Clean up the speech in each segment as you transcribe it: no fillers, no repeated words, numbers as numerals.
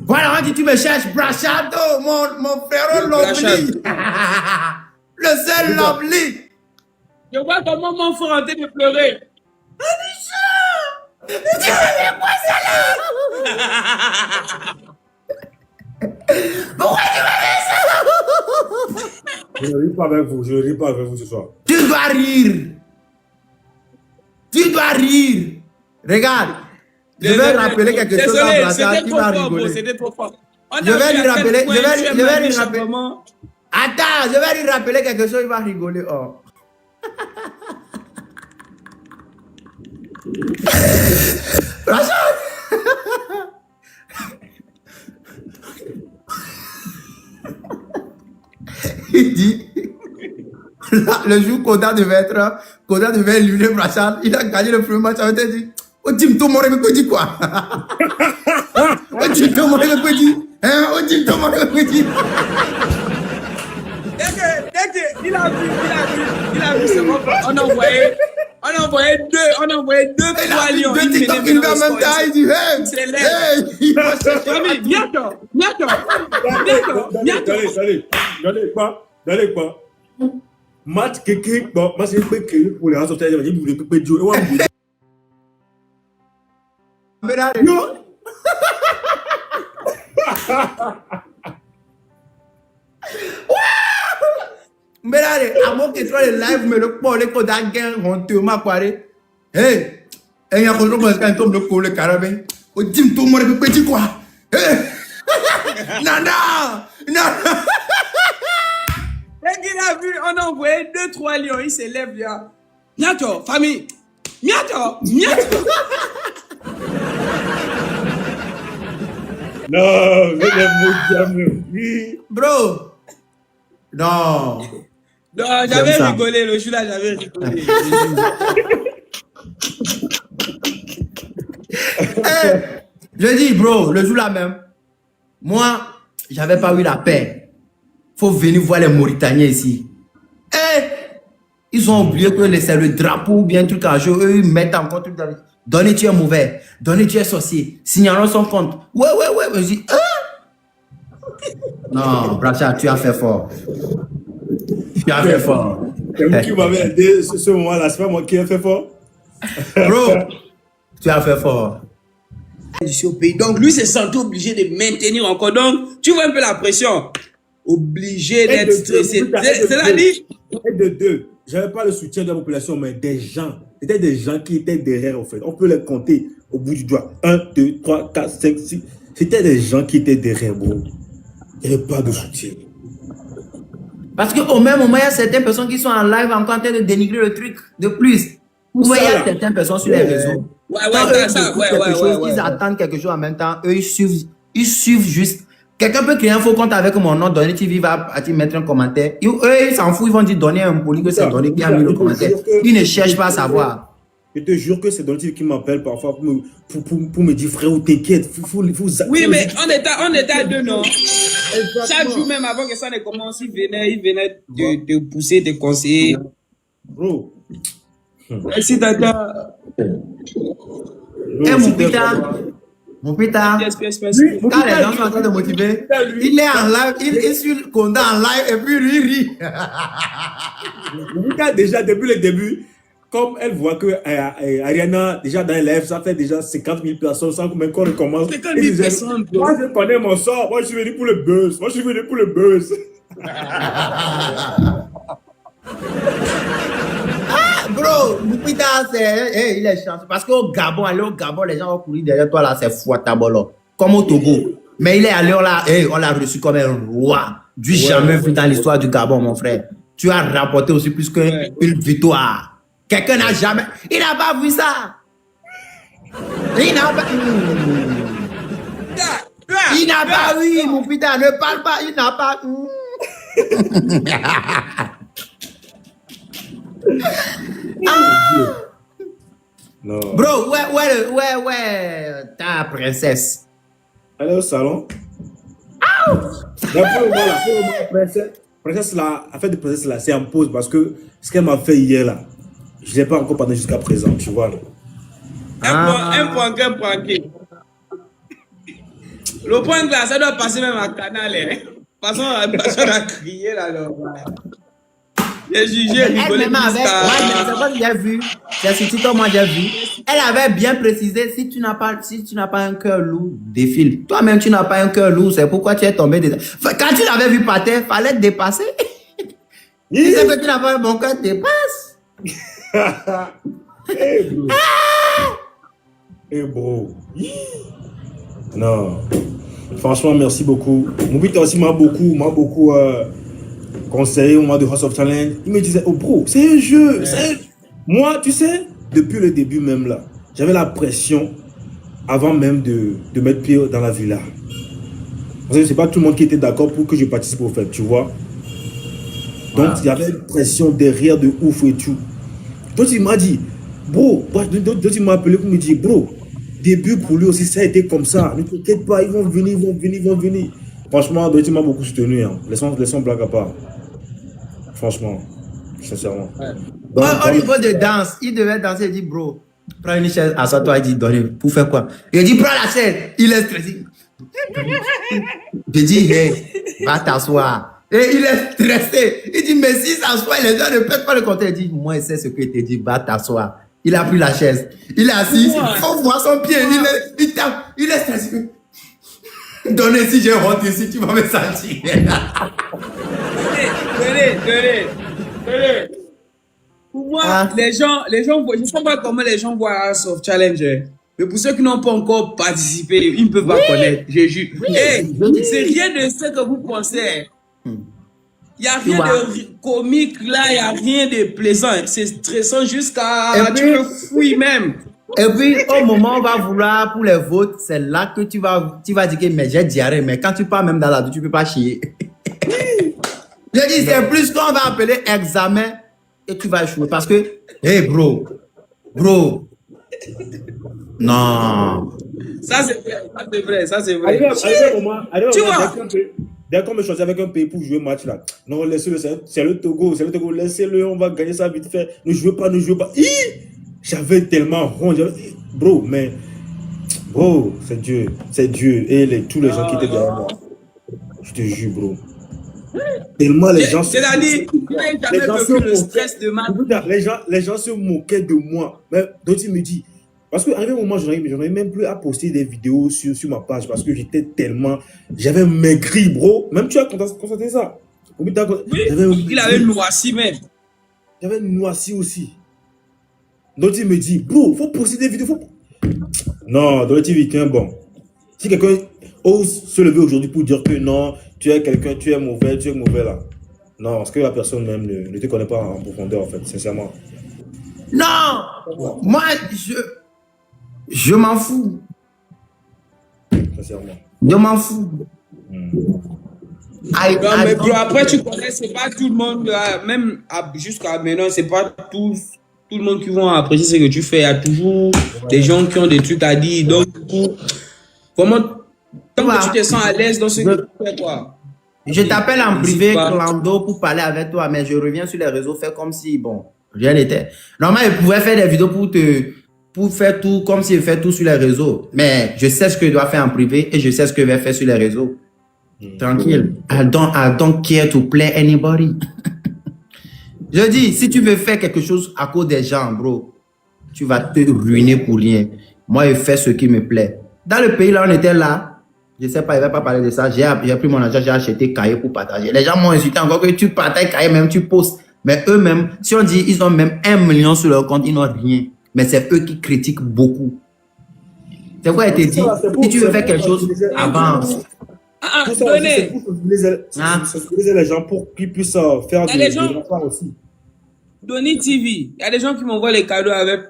Voilà, tu me cherches, Brachado, mon frère Lovely. Le seul Lovely. Je vois comment mon frère en train de pleurer. Tu fais quoi ça là? Pourquoi tu m'as fait ça? Je ne ris pas avec vous, je ne ris pas avec vous ce soir. Tu dois rire. Tu dois rire. Regarde. Je vais rappeler quelque chose à Brachado qui va rigoler. C'était trop fort. Je vais lui rappeler. Je vais lui rappeler. Attends, je vais lui rappeler quelque chose, il va rigoler. Oh. Brachado. Il dit, là, le jour Koda devait éliminer Brachado, il a gagné le premier match avec dit, oh Jim Tomore me dit quoi? Oh Jim Tomore me dit, hein? Oh Jim Tomore me dit. Il a vu, c'est bon. On a envoyé deux, trois lions. Deux TikTok une en même temps, il dit, hey, il va chercher. Allez, quoi? Match kéké, bon, moi c'est kéké pour les ressortir, il dit, vous pouvez jouer. Non. Mais là, à mon que toi, le live, mais le pôle, les codes à gain, on te m'a parlé. Hey, et il y a un autre quand on le coule le carabin. Au Jim tout le monde est petit quoi. Hey, Nana. Dès qu'il a vu, on a envoyé 2-3 lions, il s'élève là. Miato, famille. Miato. Non, je l'aime oui. Bro. Non. Non, j'avais rigolé, le jour là, j'avais rigolé. Hey, je dis, bro, le jour là même, moi, j'avais pas eu la paix. Faut venir voir les Mauritaniens ici. Hey, ils ont oublié que c'est le drapeau ou bien un truc à jouer. Eux, ils mettent encore truc dans. Donnez tu es mauvais. Donnez tu es sorcier. Signalons son compte. Ouais. Je dis, hein? Non, Bracha, tu as fait fort. Tu as fait fort. C'est vous qui m'avez aidé ce moment-là, c'est pas moi qui ai fait fort. Bro, tu as fait fort. Au pays. Donc lui s'est senti obligé de maintenir encore. Donc tu vois un peu la pression. Obligé d'être stressé. C'est-à-dire. Et de deux, j'avais pas le soutien de la population, mais des gens. C'était des gens qui étaient derrière en fait. On peut les compter au bout du doigt. 1, 2, 3, 4, 5, 6. C'était des gens qui étaient derrière, bro. Il n'y avait pas de soutien. Parce qu'au même moment, il y a certaines personnes qui sont en live encore en train de dénigrer le truc. De plus, vous voyez, il y a certaines personnes sur les réseaux. Ils attendent quelque chose en même temps. Eux, ils suivent juste. Quelqu'un peut créer un faux compte avec mon nom, donner TV, va mettre un commentaire. Eux, ils s'en foutent, ils vont dire donner un poli que c'est donné qui a mis le commentaire. Ils ne cherchent pas à savoir. Je te jure que c'est Donny TV qui m'appelle parfois pour me dire frère, t'inquiète. Oui, mais on était à deux, non? Chaque jour, même avant que ça ne commence, il venait te pousser, te conseiller. Bro. Merci, Tata. Mon putain, quand les gens sont en train de motiver, il est en live, il suit le Konda en live et puis lui rit. Mon putain, déjà, depuis le début, comme elle voit que Ariana, déjà dans les lives, ça fait déjà 50 000 personnes sans même qu'on recommence. 50 000 personnes, bro. Moi, je connais mon sort. Moi, je suis venu pour le buzz. Bro, putain, il est chanceux. Parce qu'au Gabon, aller au Gabon, les gens vont courir derrière toi là, c'est fouettabolo. Comme au Togo. Mais il est allé là, on l'a reçu comme un roi. Du jamais vu dans l'histoire du Gabon, mon frère. Tu as rapporté aussi plus qu'une victoire. Quelqu'un n'a jamais. Il n'a pas vu ça. Il n'a pas vu, mon putain, ne parle pas, il n'a pas. Non. Bro, ouais, ta princesse. Elle est au salon. Princesse là, affaire de princesse là, c'est en pause parce que ce qu'elle m'a fait hier là, je ne l'ai pas encore parlé jusqu'à présent, tu vois. Là. Un point. Le point glace, ça doit passer même à Canal. Hein. De toute façon, la personne a crié là. J'ai jugé, rigolé. Elle-même avait, c'est quoi que j'ai vu, c'est sur TikTok, moi j'ai vu, elle avait bien précisé, si tu n'as pas un cœur lourd, défile. Toi-même, tu n'as pas un cœur lourd, c'est pourquoi tu es tombé dedans. Quand tu l'avais vu par terre, fallait te dépasser. Si c'est que tu n'as pas un bon cœur, dépasse. Bro. Non. Franchement, merci beaucoup. Moubita aussi m'a beaucoup conseillé au mois de House of Challenge. Il me disait, oh bro, c'est un jeu. Moi, tu sais, depuis le début même là, j'avais la pression avant même de mettre pied dans la villa. Parce que c'est pas tout le monde qui était d'accord pour que je participe au fait, tu vois. Donc, il y avait une pression derrière de ouf et tout. Donc, il m'a dit, bro, donc il m'a appelé pour me dire, bro, début pour lui aussi, ça a été comme ça. Ne t'inquiète pas, ils vont venir. Franchement, donc il m'a beaucoup soutenu. Hein. Laissons blague à part. Franchement, sincèrement. Ouais. Donc, au niveau de danse, il devait danser, il dit, bro, prends une chaise, assois-toi, il dit, donnez, pour faire quoi? Il dit, prends la chaise, il est stressé. Je dis, hey, va t'asseoir. Et il est stressé. Il dit, mais si s'assoit, les gens ne peuvent pas le compter. Il dit, moi, c'est ce que il te dit, va t'asseoir. Il a pris la chaise. Il est assis. On voit son pied. Il tape. Il est stressé. Donnez, si j'ai honte ici, tu vas me sentir. Tenez. Pour moi, les gens, je ne sais pas comment les gens voient House of Challenge. Mais pour ceux qui n'ont pas encore participé, ils ne peuvent pas connaître. Je jure. C'est rien de ce que vous pensez. Il n'y a rien de comique là, il n'y a rien de plaisant. C'est stressant jusqu'à... Tu me fouilles même. Et puis, au moment où on va vouloir pour les votes, c'est là que tu vas dire que mais j'ai diarrhée. Mais quand tu pars même dans la douche, tu ne peux pas chier. Je dis, c'est plus qu'on va appeler examen et tu vas échouer. Parce que, hey bro. Non. Ça c'est vrai. Tu vois. Dès qu'on me choisit avec un pays pour jouer match là, non, laissez-le, c'est le Togo, laissez-le, on va gagner ça vite fait. Ne jouez pas. J'avais tellement honte. Bro, c'est Dieu. Et tous les gens qui étaient derrière moi. Je te jure, bro. Tellement les gens. C'est-à-dire, les gens le stress de les gens se moquaient de moi. Mais donc il me dit, parce qu'à un moment, j'en avais même plus à poster des vidéos sur ma page parce que j'avais maigri, bro. Même tu as constaté ça. Oui, il avait noirci même. J'avais noirci aussi. Donc il me dit, bro, faut poster des vidéos. Non, dans le TV, bon. Si quelqu'un ose se lever aujourd'hui pour dire que non, tu es quelqu'un, tu es mauvais là. Non, parce que la personne même ne te connaît pas en profondeur, en fait, sincèrement. Non, moi, je m'en fous. Sincèrement. Je m'en fous. Mais bro, après, tu connais, c'est pas tout le monde, même jusqu'à maintenant, c'est pas tout le monde qui vont apprécier ce que tu fais. Il y a toujours des gens qui ont des trucs à dire. Donc, comment, tant que tu te sens à l'aise dans ce que tu fais, quoi. Je t'appelle en privé, Clando, pour parler avec toi, mais je reviens sur les réseaux, faire comme si, bon, rien n'était. Normalement, je pouvais faire des vidéos pour faire tout comme s'il fait tout sur les réseaux. Mais je sais ce que je dois faire en privé et je sais ce que je vais faire sur les réseaux. Tranquille. I don't care to play anybody. Je dis, si tu veux faire quelque chose à cause des gens, bro, tu vas te ruiner pour rien. Moi, je fais ce qui me plaît. Dans le pays, là, on était là. Je sais pas, je vais pas parler de ça. J'ai pris mon argent, j'ai acheté cahier pour partager. Les gens m'ont insulté encore que tu partages cahier, même tu postes. Mais eux-mêmes, si on dit ils ont même 1 million sur leur compte, ils n'ont rien. Mais c'est eux qui critiquent beaucoup. C'est quoi, elle te dit, si tu veux faire quelque chose, avance. Donnez. C'est les gens pour qu'ils puissent faire des affaires aussi. Donny TV. Il y a des gens qui m'envoient les cadeaux avec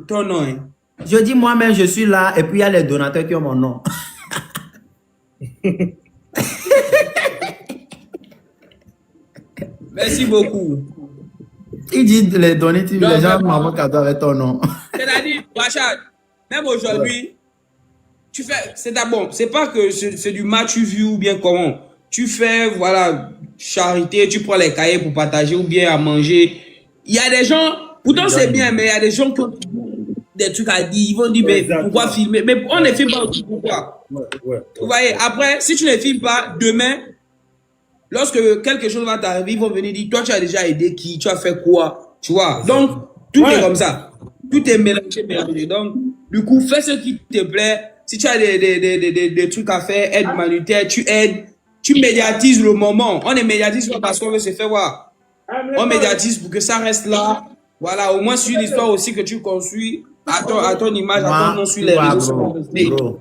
ton nom. Hein. Je dis moi-même, je suis là, et puis il y a les donateurs qui ont mon nom. Merci beaucoup. Il dit les Donny TV, les gens m'envoient cadeau avec ton nom. C'est-à-dire, Rachad, même aujourd'hui, tu fais, c'est d'abord, c'est pas que c'est du match view ou bien comment. Tu fais, voilà, charité, tu prends les cahiers pour partager ou bien à manger. Il y a des gens, pourtant c'est bien, mais il y a des gens des trucs à dire. Ils vont dire, mais pourquoi filmer? Mais on ne filme pas aussi, pourquoi? Vous voyez, après, si tu ne filmes pas, demain, lorsque quelque chose va t'arriver, ils vont venir dire, toi, tu as déjà aidé qui? Tu as fait quoi? Tu vois? Donc, tout est comme ça. Tout est mélangé. Donc, du coup, fais ce qui te plaît. Si tu as des trucs à faire, aide humanitaire, tu aides. Tu médiatises le moment. On ne médiatise pas parce qu'on veut se faire voir. On médiatise pour que ça reste là. Voilà, au moins sur l'histoire aussi que tu construis à ton image, à ton nom sur les réseaux sociaux.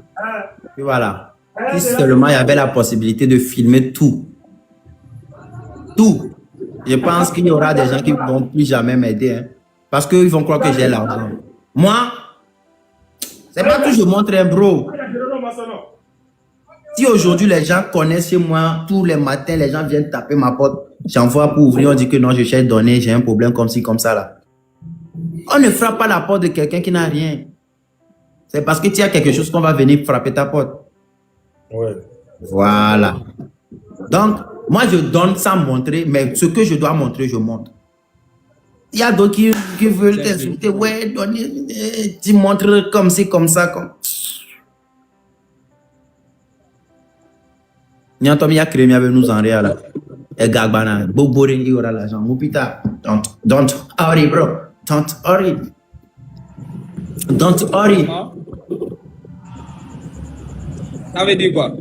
Et voilà. Si seulement il y avait la possibilité de filmer tout. Tout. Je pense qu'il y aura des gens qui ne vont plus jamais m'aider. Hein, parce qu'ils vont croire que j'ai l'argent. Moi, c'est pas que je montre un bro. Si aujourd'hui les gens connaissent chez moi, tous les matins, les gens viennent taper ma porte, j'envoie pour ouvrir, on dit que non, je cherche donner, j'ai un problème comme ci, comme ça là. On ne frappe pas la porte de quelqu'un qui n'a rien. C'est parce que tu as quelque chose qu'on va venir frapper ta porte. Ouais. Voilà. Donc, moi je donne sans montrer, mais ce que je dois montrer, je montre. Il y a d'autres qui veulent t'insulter, ouais, donner, tu montres comme ci, comme ça, comme... Nyantomi a créé avec nous en réel. Et Gagbana, Bobore, il y aura l'argent. Moupita, don't worry, bro. Don't worry. Don't worry. Ça veut dire quoi?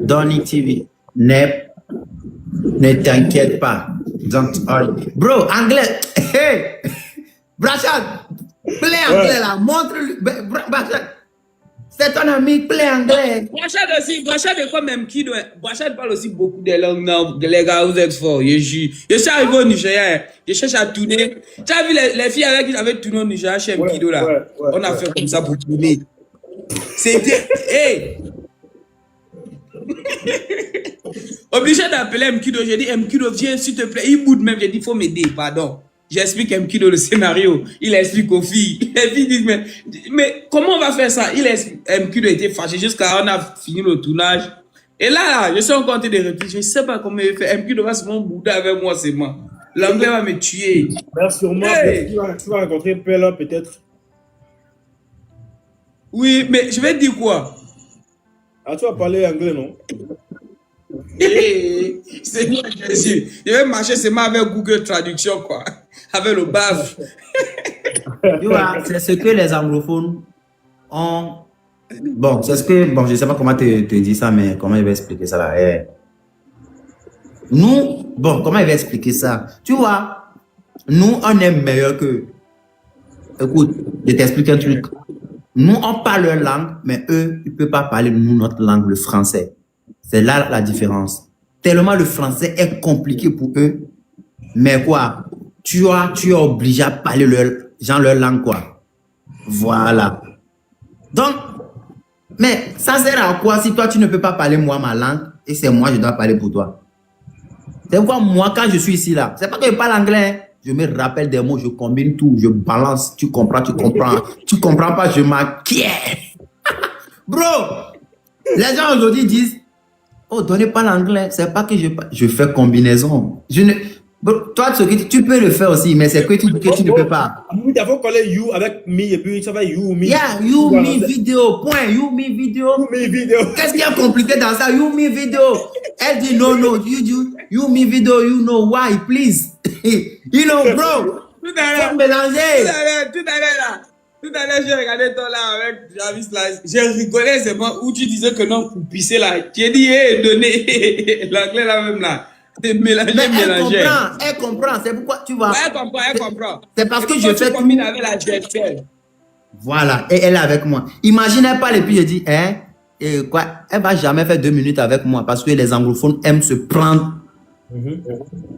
Donny TV. Ne t'inquiète pas. Don't worry. Bro, anglais. Hey! Brachad, play anglais là. Montre-lui. Brachad. C'est ton ami, play anglais. Brachad est comme même qui doit. Brachad parle aussi beaucoup de langues. Non, les gars, vous êtes forts. Je suis arrivé au Nigeria. Je cherche à tourner. Tu as vu les filles avec qui j'avais tourné au Nigeria chez Mkido là? On a fait comme ça pour tourner. C'était. Hey! Obligé d'appeler Mkido. J'ai dit, Mkido, viens s'il te plaît. Il boude même. J'ai dit, il faut m'aider. Pardon. J'explique Mkido le scénario. Il explique aux filles. Les filles disent, mais comment on va faire ça? Mkido était fâché jusqu'à on a fini le tournage. Et là, je suis encore en train de réfléchir. Je ne sais pas comment il fait. Mkido va se bouder avec moi, c'est moi. L'anglais va me tuer. Ben, sûrement, hey. Tu vas rencontrer Pella peut-être. Oui, mais je vais te dire quoi? Ah, tu vas parler anglais, non? Seigneur Jésus. Je vais marcher seulement avec Google Traduction, quoi. Avec le baf. C'est ce que les anglophones ont. Bon, c'est ce que. Bon, je ne sais pas comment te dire ça, mais comment je vais expliquer ça là. Nous, bon, comment je vais expliquer ça? Tu vois, nous, on est meilleurs que. Écoute, je t'explique un truc. Nous, on parle leur langue, mais eux, ils ne peuvent pas parler nous, notre langue, le français. C'est là la différence. Tellement le français est compliqué pour eux. Mais quoi? Tu es obligé à parler leur langue, quoi. Voilà. Donc, mais ça sert à quoi si toi, tu ne peux pas parler moi, ma langue, et c'est moi, je dois parler pour toi? C'est pourquoi moi, quand je suis ici, là, c'est pas que je parle anglais, hein. Je me rappelle des mots, je combine tout, je balance, tu comprends. Tu comprends pas, je m'inquiète. Bro, les gens aujourd'hui disent, oh, donnez pas l'anglais, c'est pas que je fais combinaison. Bro, toi, tu peux le faire aussi, mais c'est que tu ne peux pas. Il faut coller you avec me et puis ça va you, me. Yeah, you, me, vidéo, point, you, me, vidéo. Qu'est-ce qu'il y a compliqué dans ça? You, me, vidéo. Elle dit no, you, me, vidéo, you know why, please. You know, bro. Tout à l'heure, j'ai regardé toi là avec Jarvis là. J'ai rigolé, c'est moi où tu disais que non, pour pisser là. J'ai dit, donnez l'anglais là même là. C'est mélangé. Elle comprend, c'est pourquoi tu vois. Ouais, elle comprend. C'est parce que je fais. Combine avec la GFL. Voilà, et elle est avec moi. Imaginez pas, et puis je dis, et quoi, elle va jamais faire 2 minutes avec moi parce que les anglophones aiment se prendre.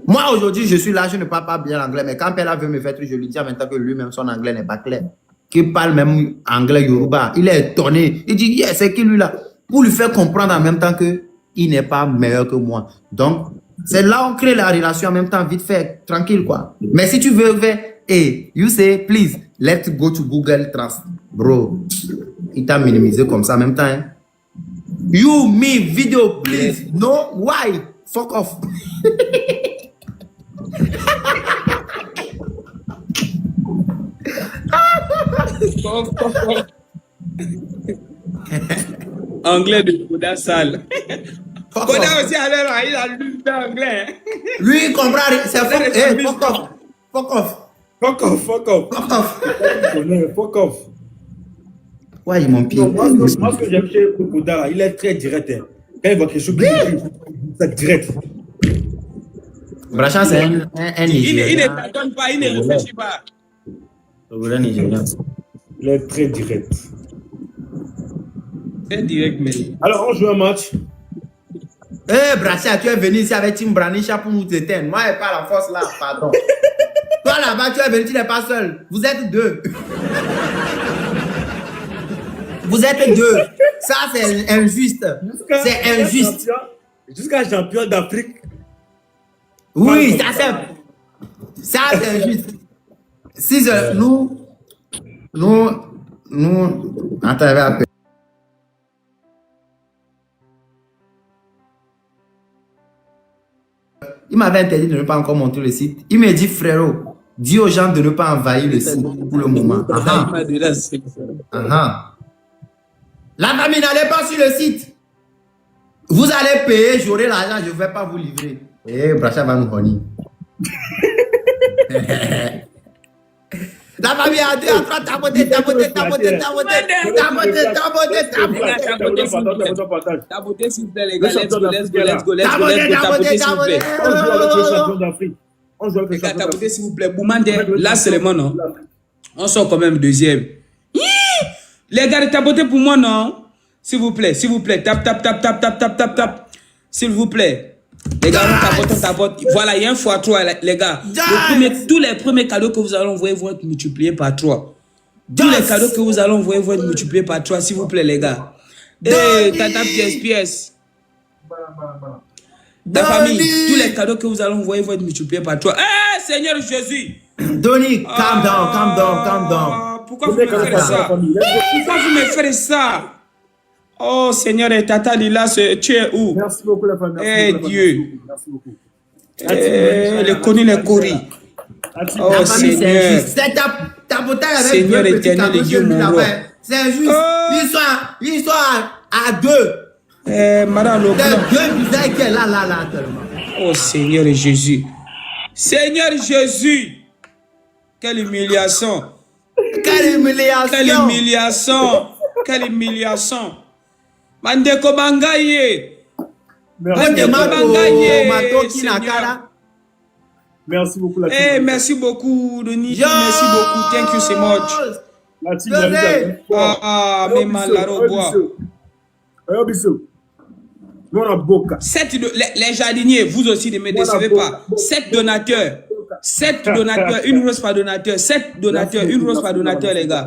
Moi, aujourd'hui, je suis là, je ne parle pas bien l'anglais, mais quand elle veut me faire truc, je lui dis en même temps que lui-même, son anglais n'est pas clair. Qu'il parle même anglais Yoruba. Il est étonné. Il dit, yeah, c'est qui lui là? Pour lui faire comprendre en même temps qu'il n'est pas meilleur que moi. Donc, c'est là où on crée la relation en même temps, vite fait, tranquille quoi. Mais si tu veux faire, hey, you say, please, let's go to Google Translate. Bro, il t'a minimisé comme ça en même temps. Hein? You, me, video, please. No, why? Fuck off. Anglais de Koda sale. Fuck Koda off. aussi, alors, il a lu l'anglais. Lui, il comprend rien. C'est fuck, hey, fuck off. Fuck off. Fuck off, fuck off. Fuck off. Fuck off. Ouais, ils m'ont pied. Non, moi, ce que j'aime chez Koda, là, il est très direct. Hein. Quand il voit quelque chose, c'est direct. Brachan, c'est un Il ne Nigérien. t'attend pas, il ne réfléchit pas. Le Nigérien. Il est très direct. C'est direct, mais. Alors, on joue un match. Eh, Brachan, tu es venu ici avec Tim Branisha pour nous éteindre. Moi, je n'ai pas la force là, pardon. Toi là-bas, tu es venu, tu n'es pas seul. Vous êtes deux. Vous êtes deux. Ça, c'est injuste. C'est injuste. Jusqu'à champion d'Afrique. Oui, ça c'est injuste. Si nous, attends, un peu. Il m'avait interdit de ne pas encore monter le site. Il m'a dit, frérot, dis aux gens de ne pas envahir le site pour le moment. La famille n'allez pas sur le site. Vous allez payer, j'aurai l'argent, je ne vais pas vous livrer. Eh, Bracha va nous honir. La famille a 2 à 3, tapoter. Tapoter, s'il vous plaît, les gars. Let's go. On joue avec le champion d'Afrique. Les gars, tapotez, s'il vous plaît. Boumande, là, c'est le moment, non? On sort quand même deuxième. Les gars, tapotez pour moi, non? S'il vous plaît. Tap. S'il vous plaît. Les gars, on tapote. Voilà, il y a un fois 3, les gars. Tous les premiers cadeaux que vous allez envoyer vont être multipliés par 3. Tous les cadeaux que vous allez envoyer vont être multipliés par 3, s'il vous plaît, les gars. Et tata pièce. La famille, tous les cadeaux que vous allez envoyer vont être multipliés par 3. Eh, Seigneur Jésus. Donny, calm down. Pourquoi vous me faites ça? Oh Seigneur, et Tata Lila, tu es où? Merci beaucoup la famille. Eh Dieu. Merci beaucoup. Les connus, les coris. Oh Seigneur. C'est tapotage avec Seigneur deux petits éternel, cadeaux Dieu chez lui mon là-bas. roi. C'est injuste. Ils sont à 2. Madame C'est Leblanc. 2 bizarres qui est là tellement. Oh Seigneur Jésus. Seigneur Jésus. Quelle humiliation. Quelle humiliation. Mandeko Bangaye. Merci beaucoup la team. Eh, merci beaucoup, Denis. Merci beaucoup. Thank you so much. La team mais malaro bois. Nous on a Boca. Les jardiniers, vous aussi ne me décevez pas. 7 donateurs. 7 donateurs, une rose par donateur. 7 donateurs, une rose par donateur, les gars.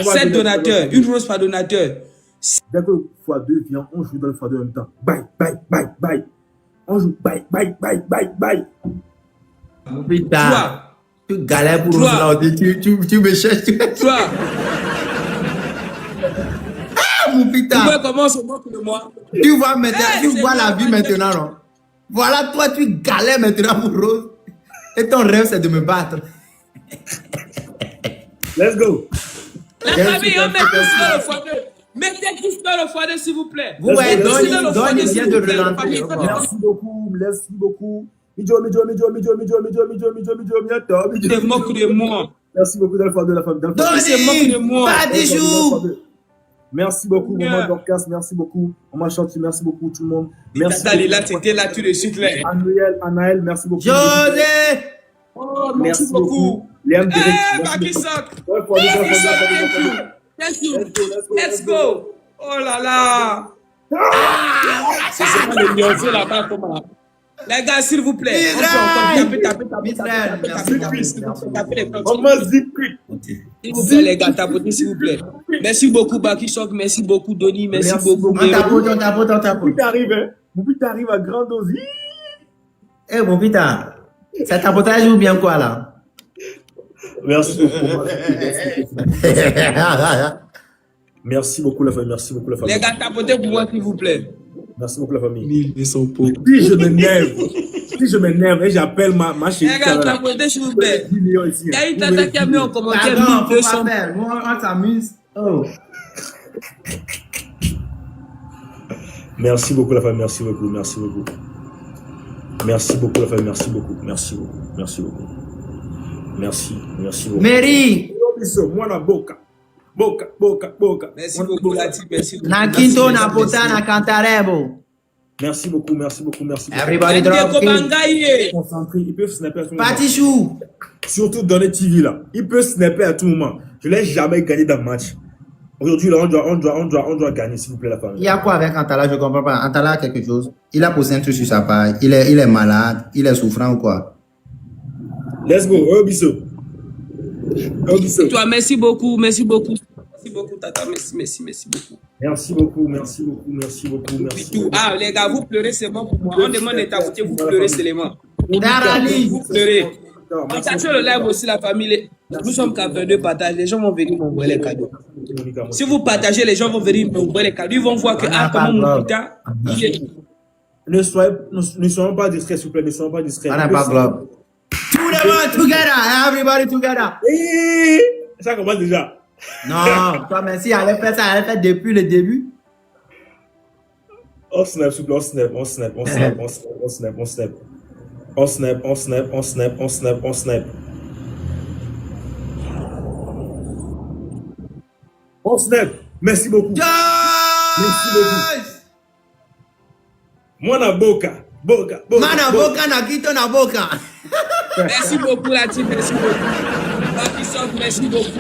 7 donateurs, une rose par donateur. Dès que le x2 vient, on joue dans le x2 en même temps. Bye. On joue bye. Putain, tu galères pour nous là, tu me cherches. 3. Ah, mon putain. Tu vois comment on se moque de moi? Tu vois maintenant, tu vois la vie maintenant, non? Voilà, toi, tu galères maintenant pour Rose. Et ton rêve, c'est de me battre. Let's go. La famille, on met Christophe le x2. Mettez Christophe le x2, s'il vous plaît. Vous voyez, Donny vient de relancer. Merci beaucoup. Midjo. Tu te moques de moi. Merci beaucoup dans le x2 de la famille. Donny, pas des jours. Merci beaucoup, Maman Dorcas, merci beaucoup. Maman Chanty, merci beaucoup, tout le monde. Merci. Tata Lila, c'était là tout de suite. Anaël, merci beaucoup. José. Oh, merci beaucoup. Léam Derek, Thank you. Let's go. Oh là là. C'est ça le niaiseux là-bas, comment? Les gars, s'il vous plaît. On peut encore taper. Maman Zikri. S'il vous plaît, les gars, tapotez, s'il vous plaît. Merci beaucoup, Bakisok. Merci beaucoup, Donny. Merci beaucoup. On tapote. Mon putain arrive à grande dose. Eh, mon putain. C'est tapotage ou bien quoi là? Merci beaucoup. Merci beaucoup la famille. Les gars, tapotez pour moi, s'il vous plaît. Merci beaucoup la famille. 1200 pots. Puis je m'énerve. Si je m'énerve et j'appelle ma chérie. Regarde, tapotez, s'il vous plaît. 10 millions ici. Il y a une tata qui a mis en commentaire Pardon, faut 1200. pas faire. Nous, on s'amuse. Oh. Merci beaucoup la famille, merci beaucoup, merci beaucoup. Merci beaucoup la famille, merci beaucoup, merci beaucoup, merci beaucoup. Merci beaucoup. Mary, Moi na boca. Boca. Merci beaucoup, Lati. Merci beaucoup. na Quinto, na Pota, na Cantarebo. Merci beaucoup. Everybody drop it. Kobangaye. Concentré, ils peuvent snapper à tout moment. Patichou. Surtout dans les TV là. Ils peuvent snapper à tout moment. Je ne l'ai jamais gagné dans le match. Aujourd'hui, là, on doit gagner, s'il vous plaît, la famille. Il y a quoi avec Antala? Je comprends pas. Antala a quelque chose. Il a posé un truc sur sa page. Il est malade. Il est souffrant ou quoi? Let's go. Obiso. Toi, merci beaucoup, Tata. Merci beaucoup. Merci beaucoup. Tout. Ah, les gars, vous pleurez seulement pour moi. On demande des tapoter, vous pleurez seulement. Darali. Vous pleurez. Partagez le live aussi, la famille. Nous sommes qu'à 22 partages. Les gens vont venir m'envoyer les cadeaux. Si vous partagez, les gens vont venir m'envoyer les cadeaux. Ils vont voir que, comment mon putain, il est. Ne soyons pas distraits, s'il vous plaît. Ne soyons pas distraits. On n'a pas globe. Tout le monde together. Everybody together. Ça commence déjà. Non, toi, mais si elle allait faire ça, elle allait faire depuis le début. On snap, s'il vous plaît. On snap. On snap. Merci beaucoup. Merci beaucoup. Moi na boca. Mana boca na Quito na boca. Merci beaucoup, la team. Merci beaucoup. Papisov, merci beaucoup.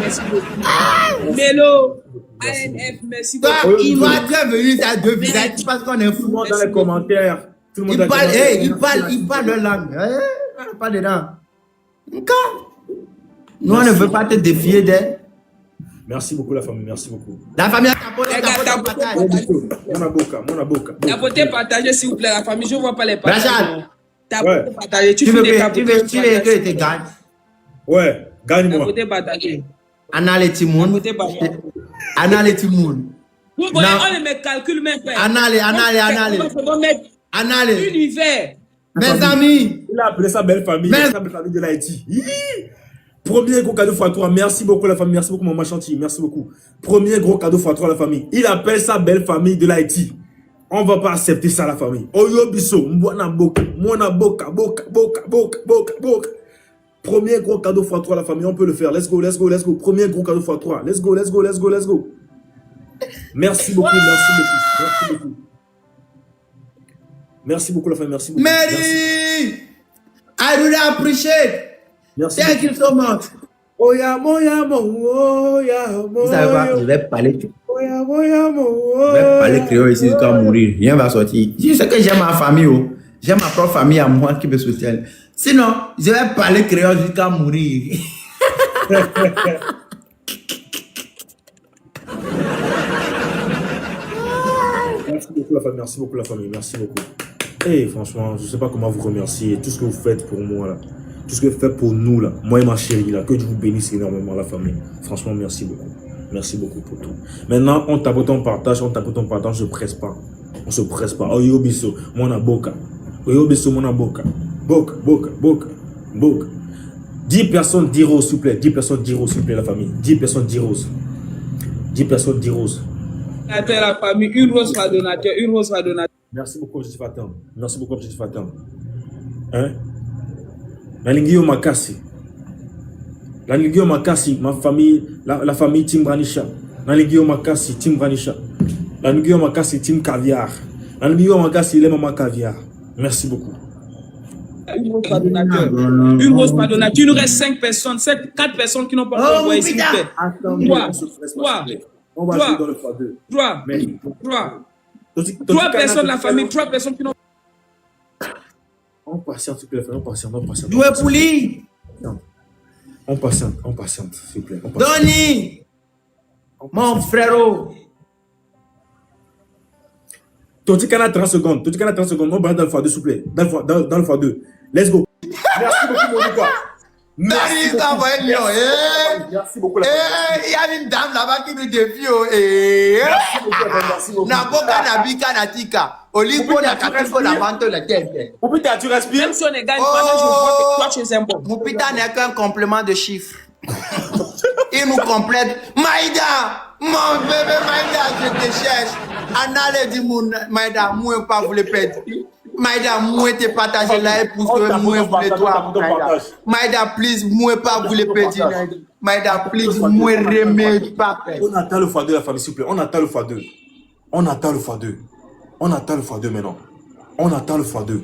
Merci beaucoup. Mélo, ANF, merci Toi, beaucoup. il va te venir à deux visages parce qu'on est Tout le fou. monde dans les commentaires. Tout le monde Il parle, il parle leur langue. On n'est pas dedans. Encore. Nous, on ne veut pas te défier d'elle. Merci beaucoup la famille, merci beaucoup. La famille a tapoté, Mon aboka. Tapotez, partagez, s'il vous plaît, la famille. Je ne vois pas les partages. Rachel. Tapotez, partagez. Tu veux que je te gagne. Ouais, gagne-moi. Tapotez, partagez. Anna le Timoun. Tapotez, partagez. Anna le Timoun. Vous voyez, on ne me calcule même pas. Anna le. Univers. Mes amis. Il a appelé sa belle famille. Sa belle famille de l'Haïti. Premier gros cadeau x3. Merci beaucoup la famille. Merci beaucoup maman Chantilly. Merci beaucoup. Premier gros cadeau x3 la famille. Il appelle sa belle famille de l'Haïti. On va pas accepter ça la famille. Oyo biso. Mwana boka. Boka. Premier gros cadeau x3 la famille. On peut le faire. Let's go. Premier gros cadeau x3. Let's go. Merci beaucoup. Merci beaucoup la famille. Merci beaucoup. Mary. I really appreciate. Merci. Thank you so much. Oya. Vous savez quoi? Je vais parler. Je vais parler créole ici jusqu'à mourir. Rien va sortir. Je sais que j'ai ma famille. J'ai ma propre famille à moi qui me soutient. Sinon, je vais parler créole jusqu'à mourir. Merci beaucoup la famille. Et franchement, je ne sais pas comment vous remercier. Tout ce que vous faites pour moi là. Tout ce que vous faites pour nous là. Moi et ma chérie là. Que Dieu vous bénisse énormément la famille. Franchement, merci beaucoup. Merci beaucoup pour tout. Maintenant, on tapote, on partage, on ne se presse pas. On se presse pas. Oh yo biso, mon aboka. Oh yo biso, mon aboka. Boka. 10 personnes 10 roses, s'il vous plaît. 10 personnes 10 roses, s'il vous plaît, la famille. 10 personnes 10 roses. 10 personnes 10 roses. La famille, une rose par donateur. Merci beaucoup, Objectif Atteint. Hein? La Lingio Makasi, ma famille, la famille Tim Branisha. La Lingio Makasi, Tim Branisha. La Lingio Makasi, Tim Caviar. La Lingio Makasi, les mamans Caviar. Merci beaucoup. Une rose par donateur. Il nous reste 5 personnes, 4 personnes qui n'ont pas envoyé, s'il vous plaît. 3. On va jouer dans le x2. 3 personnes de la famille, 3 personnes qui n'ont. On patiente, s'il vous plaît. On patiente. Doué Pouli. On patiente, s'il vous plaît. Donny. Mon frérot. Toti Kana 30 secondes. On va dans le x2, s'il vous plaît. Dans le x2. Let's go. Merci beaucoup, mon quoi. Merci Dani, ça beaucoup. va être lion. Merci beaucoup, la famille. Il y a une dame là-bas qui nous défie. Merci beaucoup, la famille. Merci beaucoup. Naboka Nabika Natika. Olipo Nakatiko la vente la tête. Moupita, tu respires? Même si on est gars, maintenant je vois que toi tu es un bon. Moupita n'est qu'un complément de chiffres. Il nous complète. Maïda, mon bébé Maïda, je te cherche. Anna dit Maïda, moi pas vous le perdre. Maïda, moi te partager là et pour que moi voulais toi. Maïda, please, moi pas vous le perdre. Maïda, please, moi remets pas. On attend le x2, la famille, s'il vous plaît. On attend le x2. On attend le x2. On attend le x2 maintenant. On attend le x2.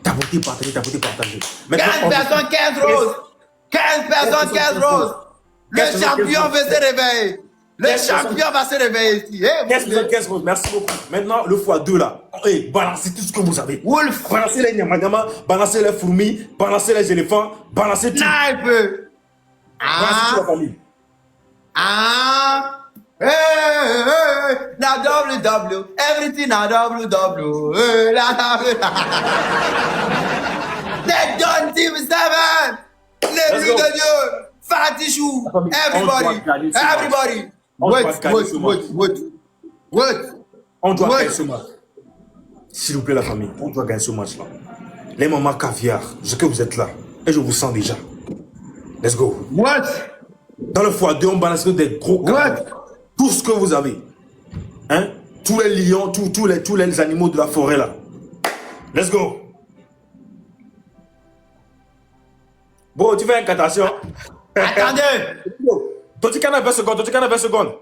Tapoter, partager, tapoter, partager. 15 personnes, 15 roses. 15 personnes, 15 roses. Le champion veut se réveiller. Le champion va se réveiller ici. 15 roses, merci beaucoup. Maintenant, le x2 là. Hey, balancez tout ce que vous avez. Wolf. Balancez les nyamadama, balancez les fourmis, balancez les éléphants, balancez tout. Snipe. Balancez toute la famille. Na WW, everything na WW, les John Team 7, les Loups de Dieu, Fatichou, everybody, wait. On doit gagner ce match. S'il vous plaît, la famille, on doit gagner ce match-là. Les mamans caviar, je sais que vous êtes là. Et je vous sens déjà. Let's go. What? Dans le x2, on balance des gros cadeaux. Tout ce que vous avez. Hein? Tous les lions, tous les animaux de la forêt là. Let's go. Bon, tu fais une catation. Attendez. Totikana 20 secondes, Totikana 20 secondes.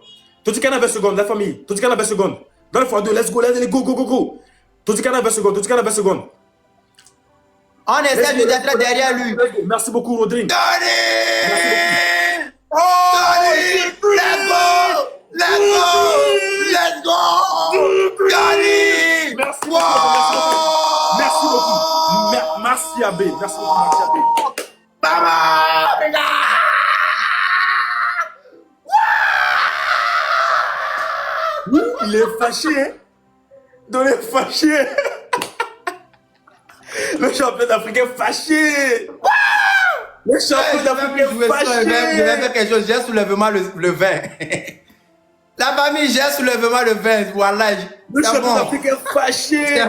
Totikana 20 secondes, la famille. Totikana 20 secondes. Dans le x2, let's go. Totikana 20 secondes, Totikana 20 secondes. On essaie d'être derrière lui. Merci beaucoup, Rodrigue. Tony! Oh! Tony! Let's go! Tony! Merci wow! Merci beaucoup. Merci Abbé. Merci beaucoup, merci Abbé. Maman! Il est fâché. Il est fâché. Le champion d'Afrique est fâché. Le champion d'Afrique est fâché. Je vais faire quelque chose. J'ai soulèvement le vin. La famille, j'ai soulèvement le vin. Voilà. Le champion d'Afrique est fâché.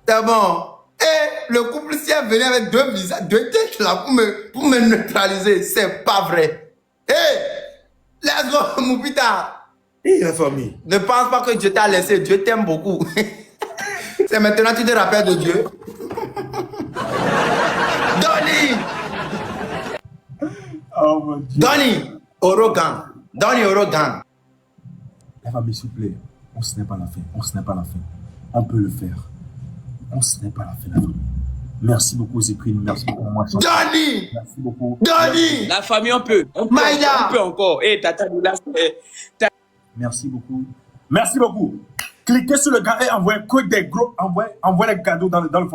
C'est bon. Et le couple s'y est venu avec deux visages, deux têtes là pour me neutraliser. C'est pas vrai. Let's go, Moupita. Et la famille. Ne pense pas que Dieu t'a laissé. Dieu t'aime beaucoup. C'est maintenant que tu te rappelles de Dieu. Donny! Oh mon Dieu. Donny! Orogan. Donny Orogan. La famille, s'il vous plaît. On se n'est pas la fin. On se n'est pas la fin. On peut le faire. On se n'est pas la fin, la famille. Merci beaucoup, Zéquine. Merci beaucoup, moi. Donny! Merci beaucoup. Donny! La famille, on peut. Maïda! On peut encore. Tata, merci beaucoup. Merci beaucoup. Cliquez sur le gars et envoyez que des gros. Envoyez les cadeaux dans le gant,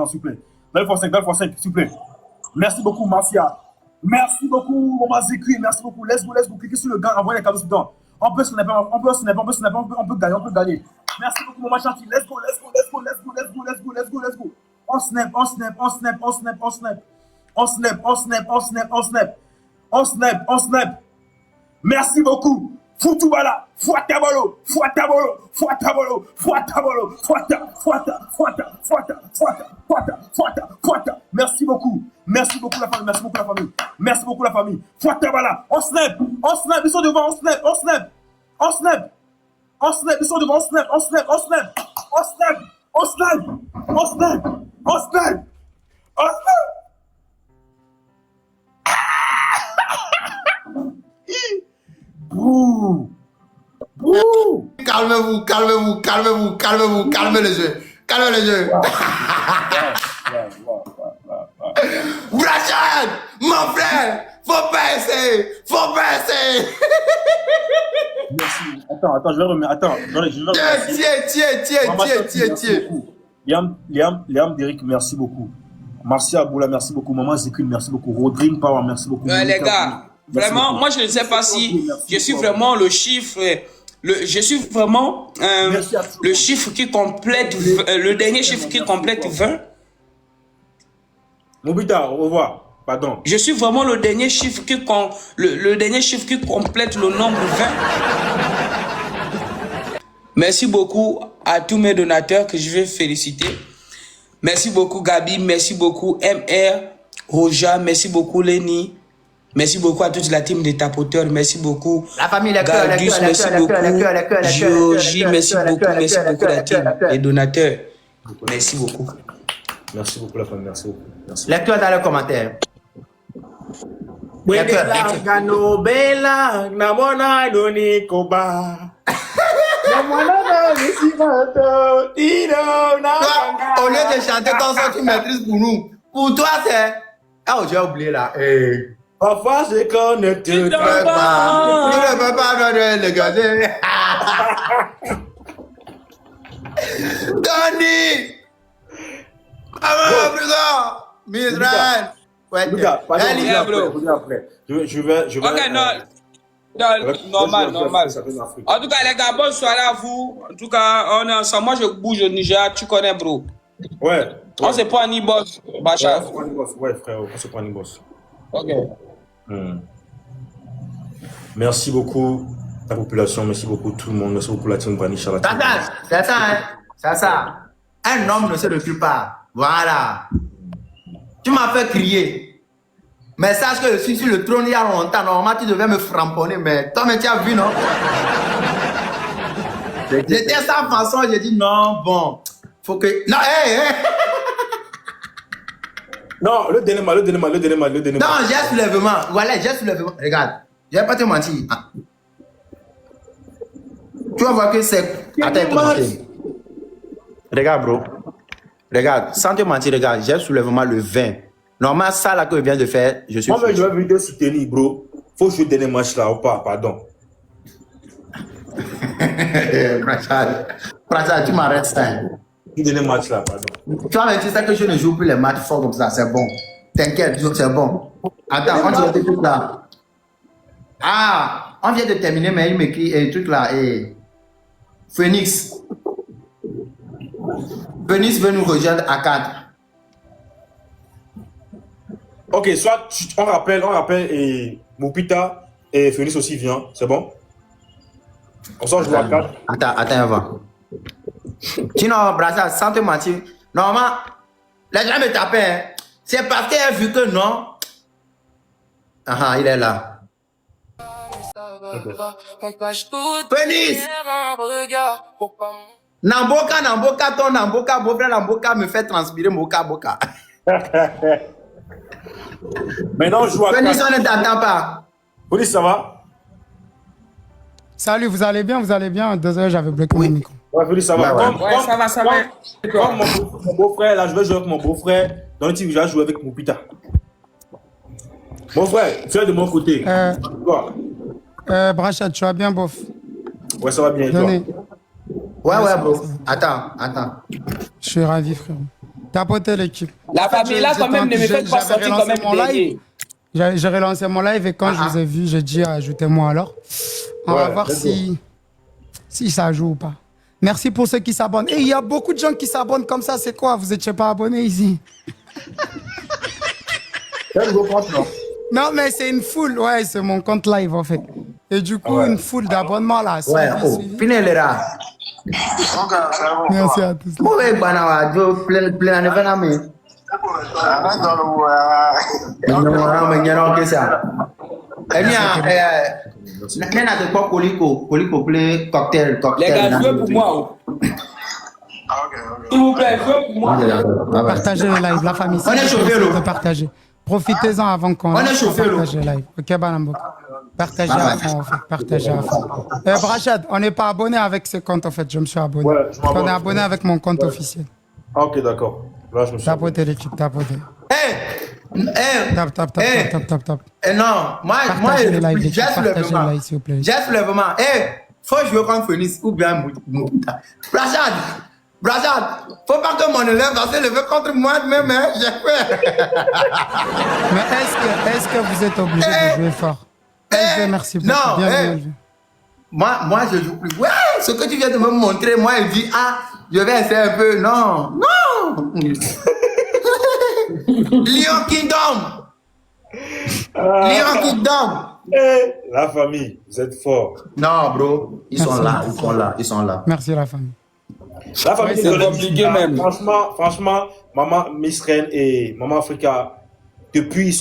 s'il vous plaît. Dans le x5, s'il vous plaît. Merci beaucoup, Marcia. Merci beaucoup, Maman Zéquine. Merci beaucoup. Let's go. Cliquez sur le gars, envoyez les cadeaux dedans. On peut snapper, on peut gagner. Merci beaucoup, Maman Chanty. Let's go. On snap. Merci beaucoup. Foutouala, Fouatabolo. Merci beaucoup la famille. Merci beaucoup la famille. Fouatabala, on snap, ils sont devant, on snap. Ils sont devant, on snap. Bouh. Calmez-vous, calmez le jeu. Brachad, mon frère, faut pas essayer. Merci. Attends, je vais remettre. Attends, Tiens. Liam Derrick, merci beaucoup. Marcia Aboula, merci beaucoup. Maman Zéquine, merci beaucoup. Rodrigue Power, merci beaucoup. Les gars, vraiment, moi je ne sais pas si je suis vraiment le chiffre. Je suis vraiment le chiffre qui complète, le dernier chiffre qui complète 20. Mobita, au revoir. Pardon. Je suis vraiment le dernier chiffre le dernier chiffre qui complète le nombre 20. Merci beaucoup à tous mes donateurs que je vais féliciter. Merci beaucoup Gabi, merci beaucoup MR, Roja, merci beaucoup Lenny. Merci beaucoup à toute la team des tapoteurs. Merci beaucoup. La famille, Galdus, merci beaucoup. Georgie, merci beaucoup la team. Les donateurs. Merci beaucoup. Merci beaucoup la famille, merci beaucoup. Merci. Lecture dans les commentaires. Au lieu de chanter ton son, tu maîtrises pour nous. Pour toi, c'est... Oh, j'ai oublié là. Parfois, c'est qu'on ne te Tu traite pas. Tu ne peux pas le garder. Tony! Misraël! Ouais, Après. Je vais. Ok, normal. En tout cas, les gars, bonne soirée à vous. En tout cas, on est ensemble. Moi, je bouge au Niger. Tu connais, bro. Ouais. On se prend un e-boss, Bachar. Ouais, frère, on se prend un e-boss. Ok. Merci beaucoup, la population. Merci beaucoup, tout le monde. Merci beaucoup, la team Bani Charlotte. C'est ça. Un homme ne se recule pas. Voilà. Tu m'as fait crier. Mais sache que je suis sur le trône il y a longtemps. Normalement, tu devais me framponner. Mais toi, tu as vu, non? J'étais sans façon. J'ai dit non, bon. Faut que. Non, Non, le dernier mal. Non, j'ai soulèvement. Voilà, j'ai soulèvement. Regarde, je vais pas te mentir. Ah. Tu vas voir que c'est. Attends, regarde, bro. Regarde, sans te mentir, regarde, j'ai soulèvement le 20. Normalement, ça là que je viens de faire, je suis. Moi, je vais venir te soutenir, bro. Faut jouer le dernier match là ou pas, pardon. Prachad, tu m'arrêtes ça. Le dernier match là, pardon. Tu vas me dire ça que je ne joue plus les matchs forts comme ça, c'est bon. T'inquiète, c'est bon. Attends, on dirait des trucs là. Ah, on vient de terminer, mais il m'écrit un truc là. Phoenix. Phoenix veut nous rejoindre à 4. Ok, soit on rappelle et Moupita et Phoenix aussi vient, c'est bon? On s'en joue à 4. Attends avant. Sinon, Braza, sans te mentir, normalement, les gens me tapaient. Hein. C'est parce qu'il a vu que non. Ah, il est là. Phoenix! Namboka, ton Namboka, beau-frère Namboka me fait transpirer Moka. Maintenant, on joue à 4. Phoenix, on ne t'attend pas. Phoenix, ça va? Salut, vous allez bien? Désolé, j'avais bloqué mon micro. Ouais, Phoenix, ça va. Ouais, ça va. Comme mon beau-frère, là, je vais jouer avec mon beau-frère. Dans le team, je vais jouer avec Moupita. Mon frère, tu es de mon côté. Brachat, tu vas bien, bof? Ouais, ça va bien, et toi? Ouais, bro. Attends. Je suis ravi, frère. Tapoter l'équipe. La famille là, quand même, ne me fait pas sortir quand même live. J'ai relancé mon live et quand je vous ai vu, j'ai dit ajoutez-moi alors. On va voir si ça joue ou pas. Merci pour ceux qui s'abonnent. Et il y a beaucoup de gens qui s'abonnent comme ça. C'est quoi? Vous n'étiez pas abonnés ici? Non, mais c'est une foule. Ouais, c'est mon compte live en fait. Et du coup, une foule d'abonnements là. Ouais, Pinelera. Merci à tous. Ouais, Banawa, plein de phénomènes. Les gars, jouez pour moi. S'il vous plaît, jouez pour moi. Partagez le live, la famille. On est chauffé, de partager. Profitez-en avant qu'on partage le live. Ok, Banambok. Partagez à fond, en fait. Partagez à fond. Brachad, on n'est pas abonné avec ce compte, en fait. Je me suis abonné. Ouais, on est abonné avec mon compte officiel. Ok, d'accord. Là, je me suis Tapotez l'équipe, tapotez. Tap. Non, moi, j'ai soulèvement. S'il vous plaît. J'ai soulèvement. Faut jouer contre Phoenix ou bien Moupita. Brachad, faut pas que mon élève va se lever contre moi-même, hein, j'ai peur. Mais est-ce que vous êtes obligé de jouer fort? Merci beaucoup. Non, moi, je joue plus. Ouais, ce que tu viens de me montrer, moi, il dit, je vais essayer un peu. Non. Lion Kingdom. Lion Kingdom. La famille, vous êtes forts. Non, bro. Ils sont là, ils sont là, ils sont là. Merci la famille. La famille, c'est compliqué même. Franchement, maman Miss Reine et maman Africa, depuis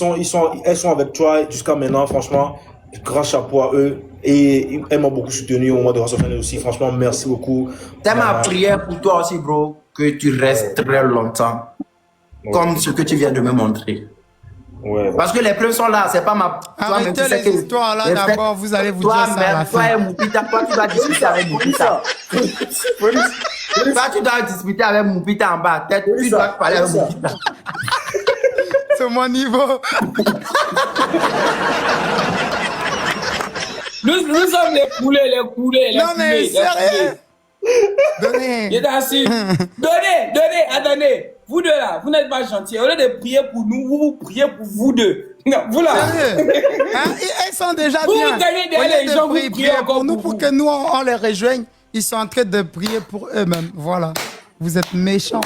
elles sont avec toi jusqu'à maintenant, franchement, grand chapeau à eux. Et elles m'ont beaucoup soutenu au mois de Rassophane aussi. Franchement, merci beaucoup. C'est ma prière pour toi aussi, bro, que tu restes très longtemps. Comme ce que tu viens de me montrer. Ouais. Parce que les preuves sont là, c'est pas ma... Arrêtez les histoires là d'abord, vous allez vous dire ça à la fin. Toi et Moupita, toi tu dois discuter avec Moupita. Toi tu dois discuter avec Moupita en bas. Tu dois parler avec Moupita. C'est mon niveau. Nous sommes les poulets. Non mais sérieux. Donnez. Donnez, attendez. Vous deux là, vous n'êtes pas gentils. Au lieu de prier pour nous, vous priez pour vous deux. Non, vous là. Sérieux. Hein? Ils sont déjà Vous bien. gagnez derrière les gens, vous priez encore pour nous, pour pour que nous on les rejoigne. Ils sont en train de prier pour eux-mêmes. Voilà. Vous êtes méchants.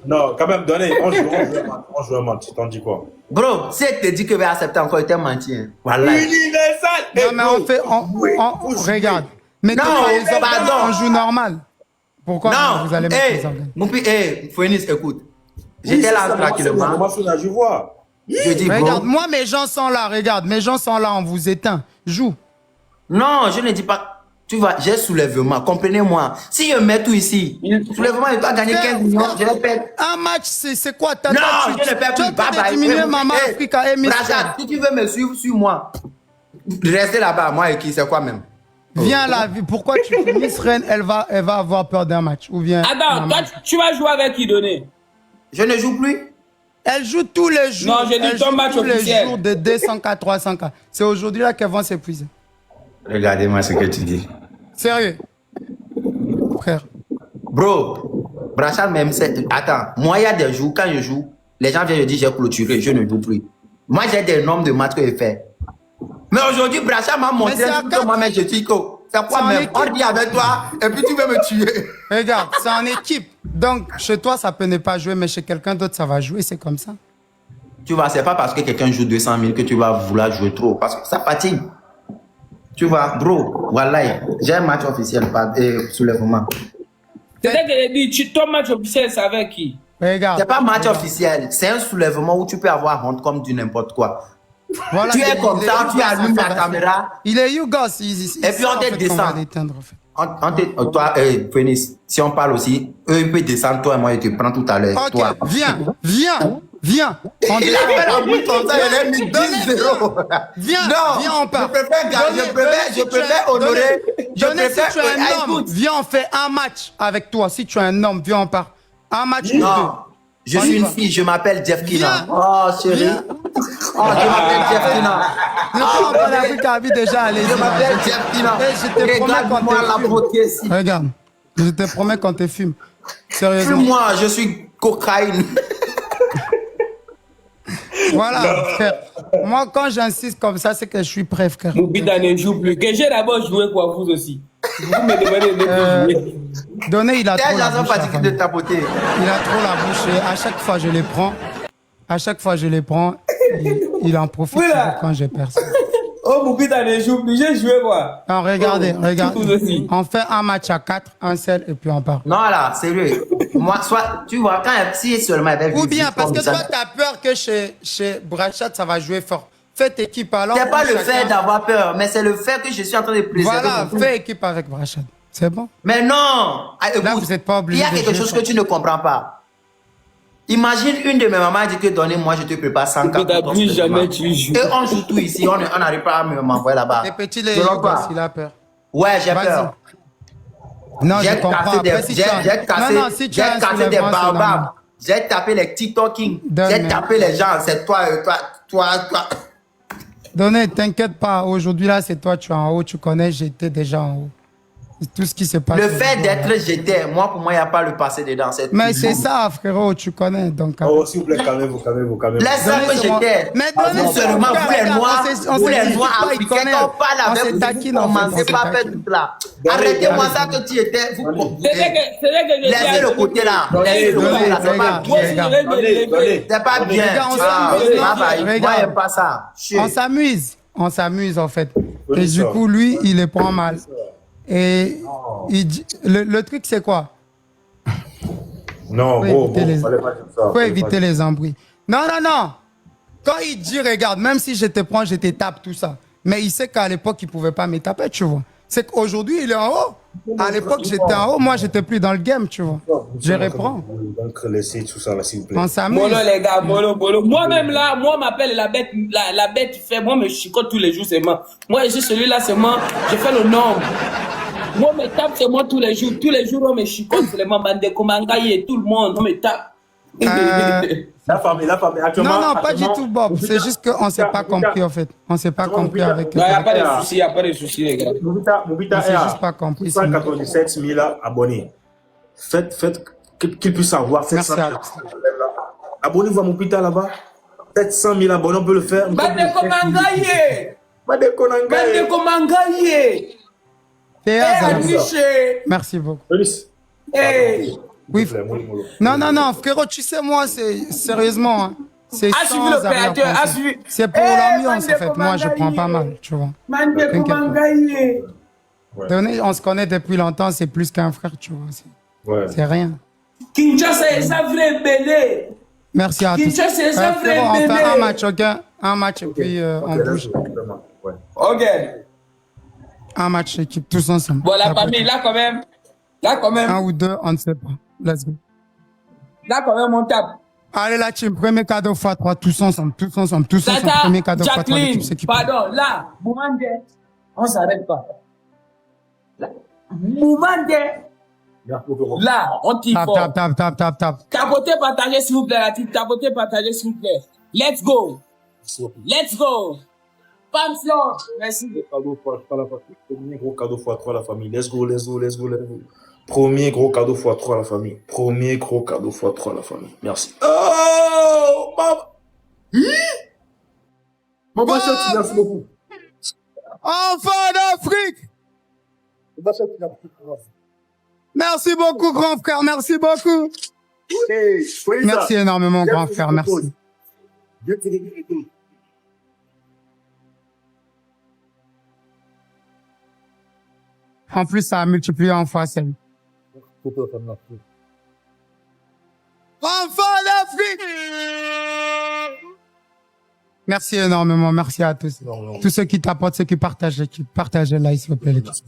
Non, quand même, donnez. On joue un match. T'en dis quoi? Bro, si elle te dit que va accepter encore, elle t'a menti. Hein. Voilà. Universal. Non mais on regarde. Mais Non, pardon. on joue normal. Pourquoi Non, vous allez mettre les organes? Moupi, Phoenix, écoute. J'étais là tranquillement. Je vois. Je dis, Regarde, bro. moi mes gens sont là. Regarde, mes gens sont là. On vous éteint. Joue. Non, je ne dis pas. Tu vois, j'ai soulèvement. Comprenez-moi. Si je mets tout ici, soulèvement, il doit gagner 15 millions. Je vais perdre. Un match, c'est quoi? Non, je ne perds plus. Bye bye. Diminuer Maman Africa et Miss Brachad, si tu veux me suivre, suis-moi. Restez là-bas. Moi et qui, c'est quoi même? Viens là, pourquoi tu Miss Reine, elle va avoir peur d'un match ou bien. Attends, toi, tu vas jouer avec qui donner? Je ne joue plus. Elle joue tous les jours. Non, j'ai dit elle ton joue match tous les officiel. jours de 200K, 300K. C'est aujourd'hui là qu'elles vont s'épuiser. Regardez-moi ce que tu dis. Sérieux. Frère. Bro, Brachad même, attends, moi il y a des jours, quand je joue, les gens viennent me dire j'ai clôturé, je ne joue plus. Moi j'ai des nombres de matchs que je fais. Mais aujourd'hui, Brachad m'a montré que moi-même je dis que c'est quoi même? On dit avec toi et puis tu veux me tuer. Regarde, c'est en équipe. Donc chez toi ça peut ne pas jouer, mais chez quelqu'un d'autre ça va jouer, c'est comme ça. Tu vois, c'est pas parce que quelqu'un joue 200 000 que tu vas vouloir jouer trop, parce que ça fatigue. Tu vois, bro, voilà, j'ai un match officiel, pas soulèvement. C'est-à-dire que ton match officiel, c'est avec qui? Regarde. C'est pas un match officiel, c'est un soulèvement où tu peux avoir honte comme du n'importe quoi. Voilà, tu es comme ça, tu allumes la caméra. Il est Yougos. Et puis on te descend. Toi, Phoenix, si on parle aussi, eux ils peuvent descendre, toi et moi, je te prends tout à l'heure. Ok, viens. Il a fait la bouche comme ça, il a mis 10-0. Viens, on part. Je préfère honorer. Donnez, si tu es un homme, viens, on fait un match avec toi. Si tu es un homme, viens, on part. Un match ou deux. Je suis une fille, je m'appelle Jeff Kina. Oh, chérie. Oh, je m'appelle Jeff Kina. Non, on Africa déjà, allez. Je m'appelle Jeff Kina. Regarde-moi la beauté ici. Regarde, je te promets qu'on te fume. Sérieusement. Fume-moi, je suis cocaïne. Voilà, frère. Moi, quand j'insiste comme ça, c'est que je suis prêt, frère. Moupita ne joue plus. Que j'ai d'abord joué pour vous aussi. Vous me demandez de jouer. Donné, il a trop la bouche. De tapoter. Il a trop la bouche et à chaque fois, je les prends. À chaque fois, je les prends. Il en profite quand j'ai personne. Oh, Moupita ne joue plus. J'ai joué, moi. Non, regardez. On fait un match à 4, un seul, et puis on part. Non, là, sérieux. Moi, soit, tu vois, si seulement elle ou bien, parce que toi, tu as peur que chez Brachad, ça va jouer fort. Faites équipe alors. C'est pas le fait d'avoir peur, mais c'est le fait que je suis en train de préserver. Voilà, fais équipe avec Brachad. C'est bon. Mais non. Écoute, là, vous n'êtes pas obligé. Il y a quelque chose que tu ne comprends pas. Imagine une de mes mamans dit que donnez-moi, je te prépare 100 cas. Jamais tu joues. Et on joue tout ici, on n'arrive pas à m'envoyer là-bas. Les petits, il a peur. Ouais, j'ai peur. Non, je comprends. J'ai cassé des baobabs. J'ai tapé les TikToking. J'ai tapé les gens. C'est toi. Donnez, t'inquiète pas. Aujourd'hui, là, c'est toi, tu es en haut. Tu connais, j'étais déjà en haut. Tout ce qui se passe. Le fait d'être jeté, moi, pour moi, il n'y a pas le passé dedans. Mais c'est ça, frérot, tu connais. Donc, oh, s'il vous plaît, calmez-vous. Laisse-moi que j'étais. Mais donnez seulement, vous les noirs africains, quand on parle avec vous, taquine, vous commencez pas à faire tout là. Arrêtez-moi ça que tu étais. Vous laissez le côté là. Laissez le côté là. C'est pas bien. C'est pas bien. Moi, j'aime pas ça. On s'amuse en fait. Et du coup, lui, il les prend mal. Et le truc, c'est quoi? Non, faut éviter les embrouilles. Non. Quand il dit, regarde, même si je te prends, je te tape, tout ça. Mais il sait qu'à l'époque, il ne pouvait pas me taper, tu vois. C'est qu'aujourd'hui, il est en haut. À l'époque, j'étais en haut. Moi, j'étais plus dans le game, tu vois. Je reprends. Donc, laissez tout ça là, s'il vous plaît. On s'amuse. Bolo, les gars, bolo. Moi-même là, moi, m'appelle la bête fait. Moi, me chicote tous les jours, c'est moi. Moi, je suis celui-là, c'est moi. Je fais le nombre. Moi, me tape, c'est moi tous les jours. Tous les jours, on me chicote, c'est les membres de Komangaye, tout le monde, on me tape. La famille, actuellement. Non, pas du tout, Bob. C'est juste qu'on ne s'est pas compris, en fait. On ne s'est pas compris avec. Non, il n'y a pas de souci, les gars. Mobita est juste pas compris. 197 000 abonnés. Faites qu'il puisse avoir 700 000. Abonnez-vous à Mobita là-bas. 700 000 abonnés, on peut le faire. Bande Komangaye. Merci beaucoup. Hey. Oui. Non, frérot, tu sais, moi, c'est sérieusement, hein, c'est sans arrière-pensée. C'est pour l'ambiance, en fait. Moi, je prends pas mal, tu vois. On se connaît depuis longtemps, c'est plus qu'un frère, tu vois. C'est rien. Kinshasa est un vrai bébé. Merci à tous. Kinshasa est un vrai frérot, bébé. on fait un match, ok? Un match, et puis on bouge. Ok. Un match équipe, tous ensemble. Bon, la famille, là, quand même. Un ou deux, on ne sait pas. Let's go. Là, quand même, on tape. Allez, la team, premier cadeau x3, tous ensemble. Premier cadeau x3 de l'équipe, c'est qui? Pardon, là, Boumande, on ne s'arrête pas. Boumande, là, on t'y faut. Tap. Capotez, partagez, s'il vous plaît, la team. Capotez, partagez, s'il vous plaît. Let's go. Pam slot. Merci. Premier gros cadeau x3 la famille. Let's go. Premier gros cadeau x3 la famille. Merci. Oh, papa. Maman, merci beaucoup. Enfant d'Afrique. Merci beaucoup, grand frère. Merci beaucoup. Merci énormément, grand frère. Merci. En plus, ça a multiplié en fois 5. Enfant d'Afrique! Merci énormément. Merci à tous. Tous ceux qui t'apportent, ceux qui partagent l'équipe. Partagez là, s'il vous plaît, l'équipe.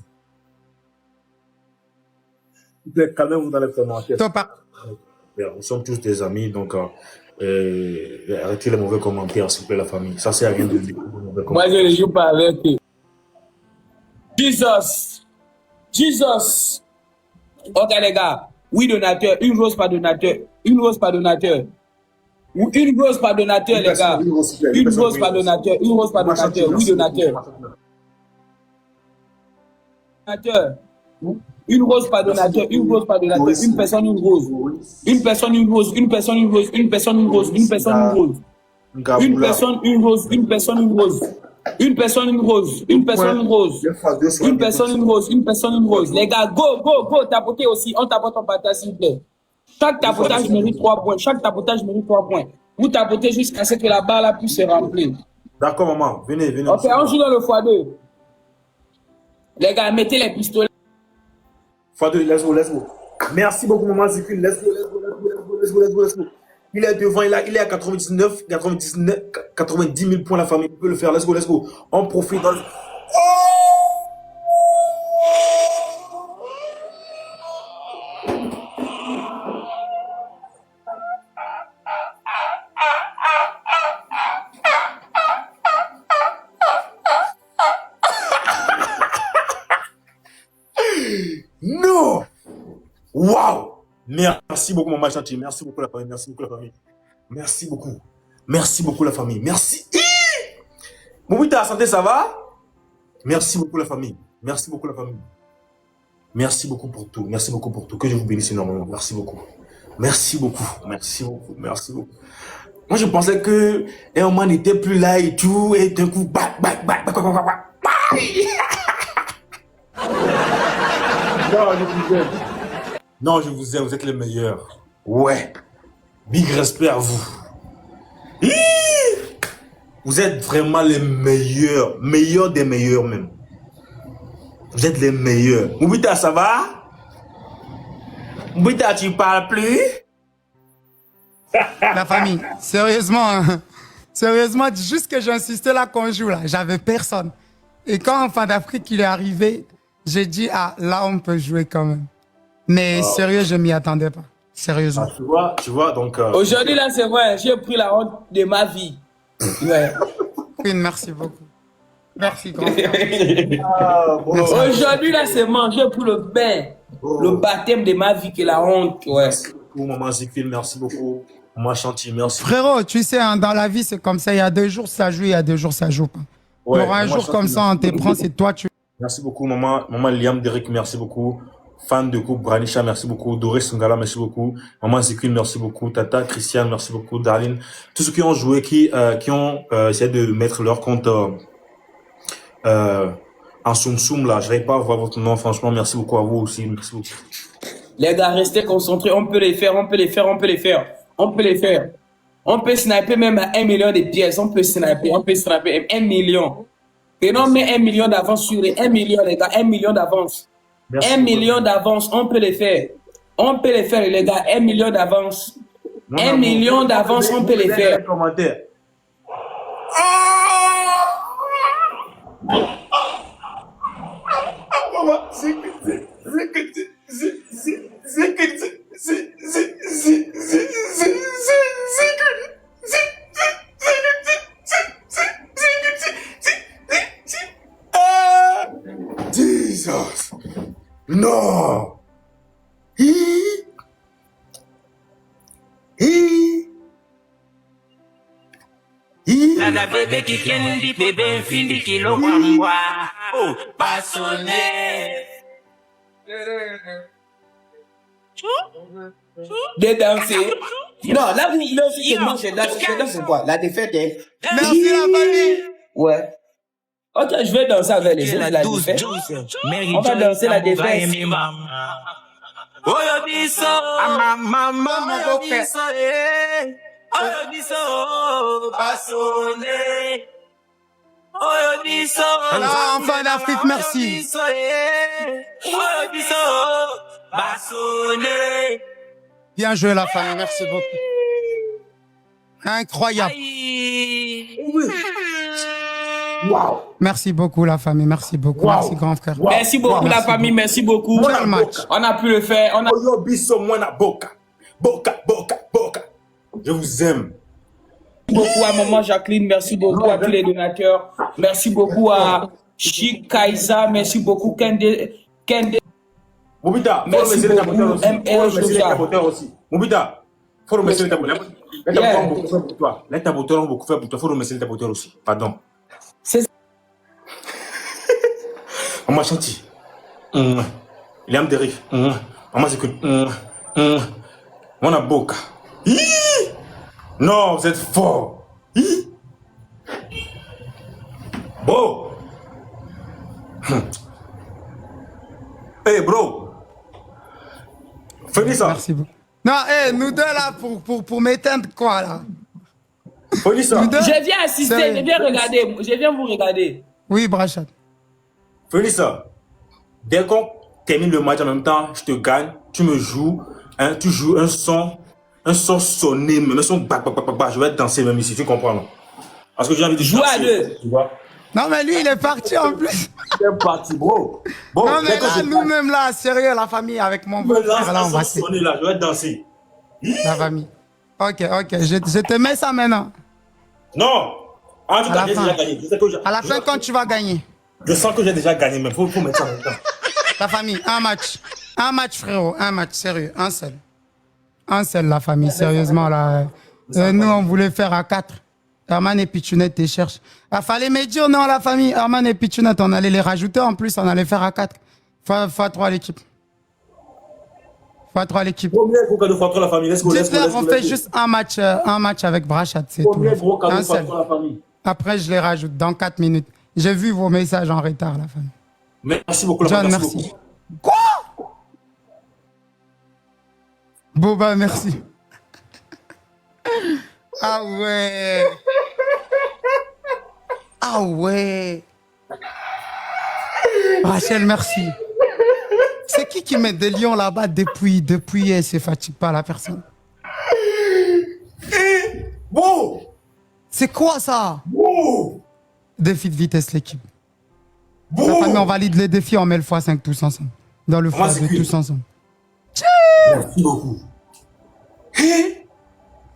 Calmez-vous dans les commentaires. Top. Nous sommes tous des amis, donc arrêtez les mauvais commentaires, s'il vous plaît, la famille. Ça sert à rien de dire. Moi, je ne joue pas avec eux. Jesus. Ok, les gars. Oui, donateur. Une rose par donateur. Les gars. Une rose par donateur. Oui, donateur. Une rose par donateur. Une personne, une rose. Une personne, une rose. Une personne, une rose. Une personne, une rose. Une personne, une rose. Une personne, une rose. Une personne, une rose. Une personne, une rose. Une personne, une rose. Une personne, une rose. Une personne, une rose. Les gars, go. Tapotez aussi. On tapote en partage, s'il vous plaît. Chaque tapotage mérite 3 points. Vous tapotez jusqu'à ce que la barre là puisse se remplir. D'accord, maman. Venez. Ok, on joue dans le x2. Les gars, mettez les pistolets. x2, let's go. Merci beaucoup, maman Zikune. Let's go. Il est devant, il est à 90 000 points, la famille. On peut le faire. Let's go. On profite dans le... Non! Waouh! Merci beaucoup, maman Chantier. Merci beaucoup, la famille. Merci beaucoup, la famille. Merci. Mobita, santé, ça va? Merci beaucoup, la famille. Merci beaucoup pour tout. Merci beaucoup pour tout. Que je vous bénisse énormément. Merci beaucoup. Merci beaucoup. Merci beaucoup. Merci beaucoup. Moi, je pensais que Herman n'était plus là et tout, et d'un coup, Non, je vous aime. Non, je vous aime. Vous êtes les meilleurs. Ouais. Big respect à vous. Hi! Vous êtes vraiment les meilleurs. Meilleurs des meilleurs même. Vous êtes les meilleurs. Moubita, ça va? Moubita, tu parles plus? La famille, sérieusement, hein, sérieusement, juste que j'insistais là qu'on joue là, j'avais personne. Et quand en fin d'Afrique il est arrivé, j'ai dit, ah, là on peut jouer quand même. Mais sérieux, je m'y attendais pas. Sérieusement. Ah, tu vois, donc... Aujourd'hui là, c'est vrai, j'ai pris la honte de ma vie. Ouais. Queen, merci beaucoup. Merci, grand frère. Aujourd'hui là, c'est moi, j'ai pris le bain, le baptême de ma vie, qui est la honte. Ouais. Merci beaucoup, maman Zikil, merci beaucoup. Maman Chanty, merci. Frérot, tu sais, hein, dans la vie, c'est comme ça. Il y a 2 jours, ça joue, il y a 2 jours, ça joue pas. Ouais, il y aura un maman jour Chanty, comme ça, on te prend, c'est toi, tu... Merci beaucoup, maman Liam Derek, merci beaucoup. Fan de groupe Branisha, merci beaucoup. Doris Ngala, merci beaucoup. Maman Zikil, merci beaucoup. Tata, Christiane, merci beaucoup. Darlene, tous ceux qui ont joué, qui ont essayé de mettre leur compte en soum là. Je n'arrive pas à voir votre nom, franchement, merci beaucoup à vous aussi. Merci beaucoup. Les gars, restez concentrés, on peut les faire, on peut les faire, on peut les faire. On peut les faire. On peut sniper même à 1 million de pièces. On peut sniper 1 million. Et non, mais 1 million d'avance sur les 1 million, les gars, 1 million d'avance. 1 million d'avance, on peut les faire. On peut les faire, les gars, 1 million d'avance. 1 million d'avance, on peut les faire. Commentaire. Jesus. Non. La bébé qui kendi bébé findi kilo kwambwa. Oh, passionné. De danser. Non, là, vous moi, je danse quoi? La défaite est... Merci la famille. Ouais. Ok, je vais danser avec les autres, la défaite. On va danser la défaite. Oyo biso, mama, oyo biso, oyo biso, passionné. Oyo biso, Alors, enfin d'Afrique, merci. Oyo biso, passionné. Bien joué la famille, merci beaucoup. Incroyable. Wow. Merci beaucoup la famille, merci beaucoup. Wow. Merci grand frère. Wow. Merci beaucoup, la famille, merci beaucoup. Quel match. On a pu le faire. On a... Oyo biso mwana boka. Boka. Je vous aime. Merci beaucoup à maman Jacqueline, merci beaucoup à tous les donateurs. Merci beaucoup à Chic Kaisa, merci beaucoup Kende. Moubita, faut Merci remercier les beaucoup, taboteurs aussi. Moubita, faut remercier les taboteurs. Les taboteurs ont beaucoup fait pour toi. Les taboteurs ont beaucoup fait pour toi. Faut remercier les taboteurs aussi. Pardon. C'est Maman Chanty. Liam Derek. Maman Zikul. Mwana boka. Non, vous êtes fort. Bon. Hey bro. Finis ça. Merci beaucoup. Non, nous deux là, pour m'éteindre quoi là? Finis ça. Nous deux? Je viens assister, je viens regarder, je viens vous regarder. Oui, Brachat. Finis ça. Dès qu'on termine le match en même temps, je te gagne, tu me joues, hein, tu joues un son sonné, même un son je vais danser même ici, tu comprends non? Parce que j'ai envie de jouer à deux. Tu vois? Non, mais lui, il est parti en plus. Il est parti, bro. Bon, Non, mais là, nous-mêmes là, sérieux, la famille, avec mon beau frère là, on va se... sonner là, je vais danser. La famille. Ok, je te mets ça maintenant. Non! Ah, tu À la as déjà fin. gagné. Je sais que À la fin, quand tu vas gagner. je sens que j'ai déjà gagné, mais faut mettre ça en même temps. La famille, un match. Un match, frérot. Un match, sérieux. Un seul. Un seul, la famille, sérieusement. Là. Nous, on voulait faire à 4. Herman et Pichounette, te cherchent. Il fallait me dire non, la famille. Herman et Pichounette, on allait les rajouter. En plus, on allait faire à 4. x3 l'équipe. x3 l'équipe. Premier gros cadeau x3 la famille. Let's go, let's go, Dites-leur, on fait juste un match avec Brachat, c'est tout. Premier gros cadeau Un seul. x3 la famille. Après, je les rajoute dans 4 minutes. J'ai vu vos messages en retard, la famille. Merci beaucoup, la John, famille. merci. Beaucoup. Quoi? Boba, merci. Ah ouais. Ah ouais. Rachel, merci. C'est qui met des lions là-bas depuis elle se fatigue pas la personne? Bon. C'est quoi ça? Bon. Défi de vitesse l'équipe. Bon. La famille, on valide les défis, on met le x5 tous ensemble. Dans le Moi, x2 c'est tous ensemble. Merci beaucoup.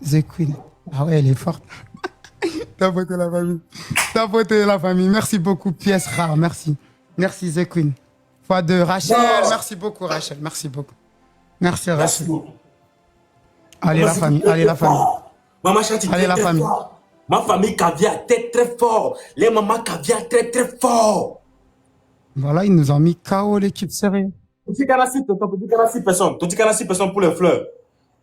The Queen. Ah ouais, elle est forte. T'as voté la famille. T'as voté la famille. Merci beaucoup, pièce rare. Merci. Merci The Queen. x2, Rachel. Non. Merci beaucoup, Rachel. Merci beaucoup. Merci, Merci Rachel. beaucoup. Allez, Maman, la c'est famille. très, Allez, très la famille. fort. Maman Chanty, Allez, la très famille. fort. Ma famille caviar très très fort. Les mamans caviar très très fort. Voilà, ils nous ont mis KO l'équipe, sérieux. Petit canard 6 personnes. Petit canard 6 personnes pour les fleurs.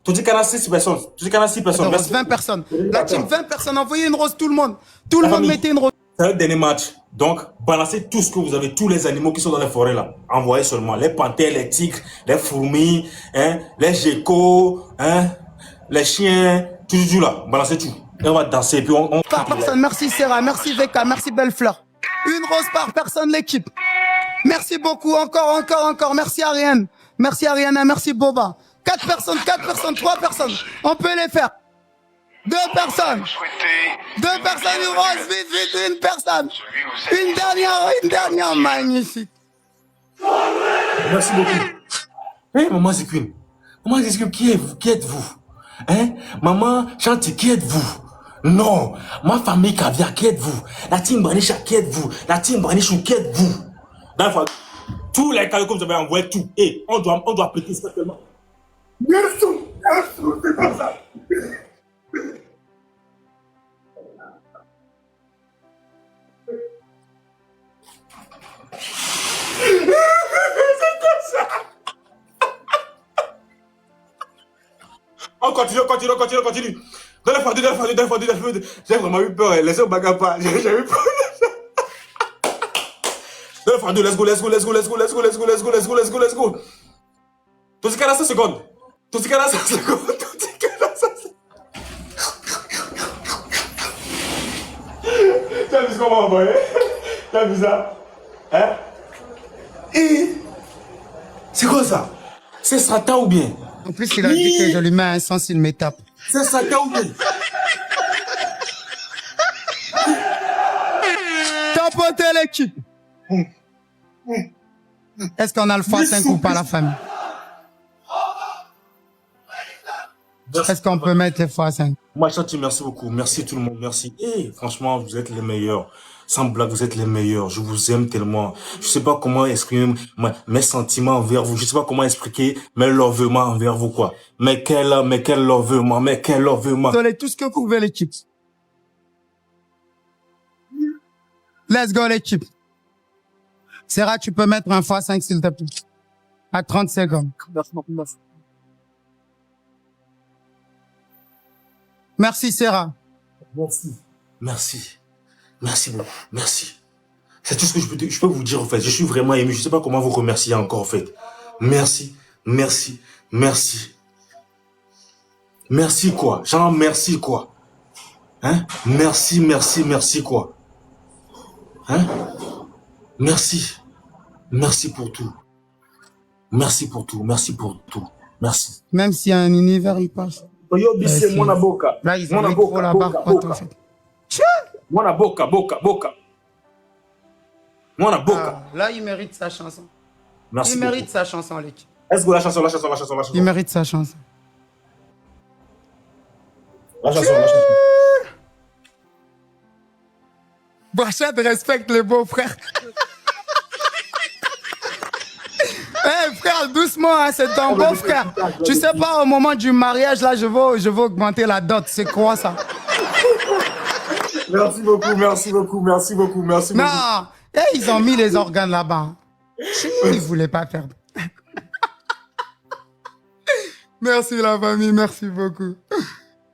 Petit canard 6 personnes. Petit canard 6 personnes. Rose, Merci. 20 personnes. La team, 20 personnes. Envoyez une rose, tout le monde. Tout le La monde famille. mettez une rose. C'est le dernier match. Donc, balancez tout ce que vous avez, tous les animaux qui sont dans les forêts là. Envoyez seulement les panthères, les tigres, les fourmis, hein, les geckos, hein, les chiens, tout là. Balancez tout. Et on va danser. Et puis on... Par personne. Merci Sarah, merci Veka, merci Bellefleur. Une rose par personne l'équipe. Merci beaucoup, encore. Merci Ariane. Merci Ariana, merci Boba. 4 personnes, 3 personnes. On peut les faire. 2 personnes. 2 personnes, une rose, vite, une personne. Une dernière, magnifique. Merci beaucoup. Hey, maman Zikune. Maman Zikune, qui êtes-vous? Hein? Maman Chanty, qui êtes-vous? Non. Ma famille caviar, qui êtes-vous? La team Banicha, qui êtes-vous? La team Banichou, qui êtes-vous? D'accord. Tous les cadeaux que vous avez envoyés, tout. Et on doit appliquer spécialement. Merci, c'est pas ça. On continue. Dans la fondue. J'ai vraiment eu peur. Laissez-moi bagarre pas. J'ai eu peur. Dans la fondue, let's go. Tout ce qu'il y a 5 secondes. Tu as vu ce qu'on m'a envoyé? Tu as vu ça? Hein? Et c'est quoi ça? C'est Satan ou bien? En plus, il a dit que je lui mets un sens, il me tape. C'est Satan ou bien? Tapoter l'équipe. Est-ce qu'on a le x5 ou pas, la famille? Est-ce qu'on peut mettre les x5? Moi, Chanty, merci beaucoup. Merci tout le monde. Merci. Et franchement, vous êtes les meilleurs. Sans blague, vous êtes les meilleurs. Je vous aime tellement. Je sais pas comment exprimer mes sentiments envers vous. Je sais pas comment expliquer mes lovements envers vous, quoi. Mais quel lovement. Donnez tout ce que vous pouvez, l'équipe. Let's go, l'équipe. Sarah, tu peux mettre un x5, s'il te plaît. À 30 secondes. Merci, Sarah. Merci beaucoup. Merci. C'est tout ce que je peux vous dire, en fait. Je suis vraiment ému. Je sais pas comment vous remercier encore, en fait. Merci, quoi. Genre, merci, quoi. Hein? Merci, quoi. Hein? Merci pour tout. Merci. Même s'il y a un univers, il passe. Oyo c'est mon aboka. Là, ils ont mis trop la barre haute, en fait. Mon boca. Ah, là, il mérite sa chanson. Merci. Il mérite sa chanson, l'équipe. Est-ce que la chanson. Il mérite sa chanson. La chanson. Brachat respecte les beaux-frères. Eh frère, doucement, hein, c'est ton beau-frère. Tu sais pas, au moment du mariage, là, je veux augmenter la dot. C'est quoi ça? Merci beaucoup. Non, eh, ils ont mis les organes là-bas. Il ne voulait pas perdre. Merci la famille, merci beaucoup.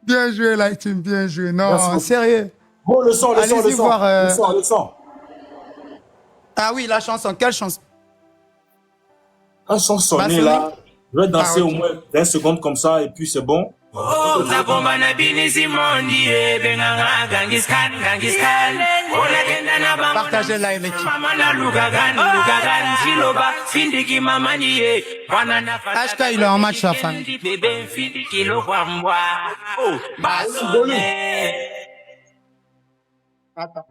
Bien joué la team, bien joué. Non, sérieux. Bon, le son. Ah oui, la chanson, quelle chanson? Un son sonné là, je vais danser au moins 20 secondes comme ça et puis c'est bon. Partagez la l'équipe. HK, il est en match la famille. Attends.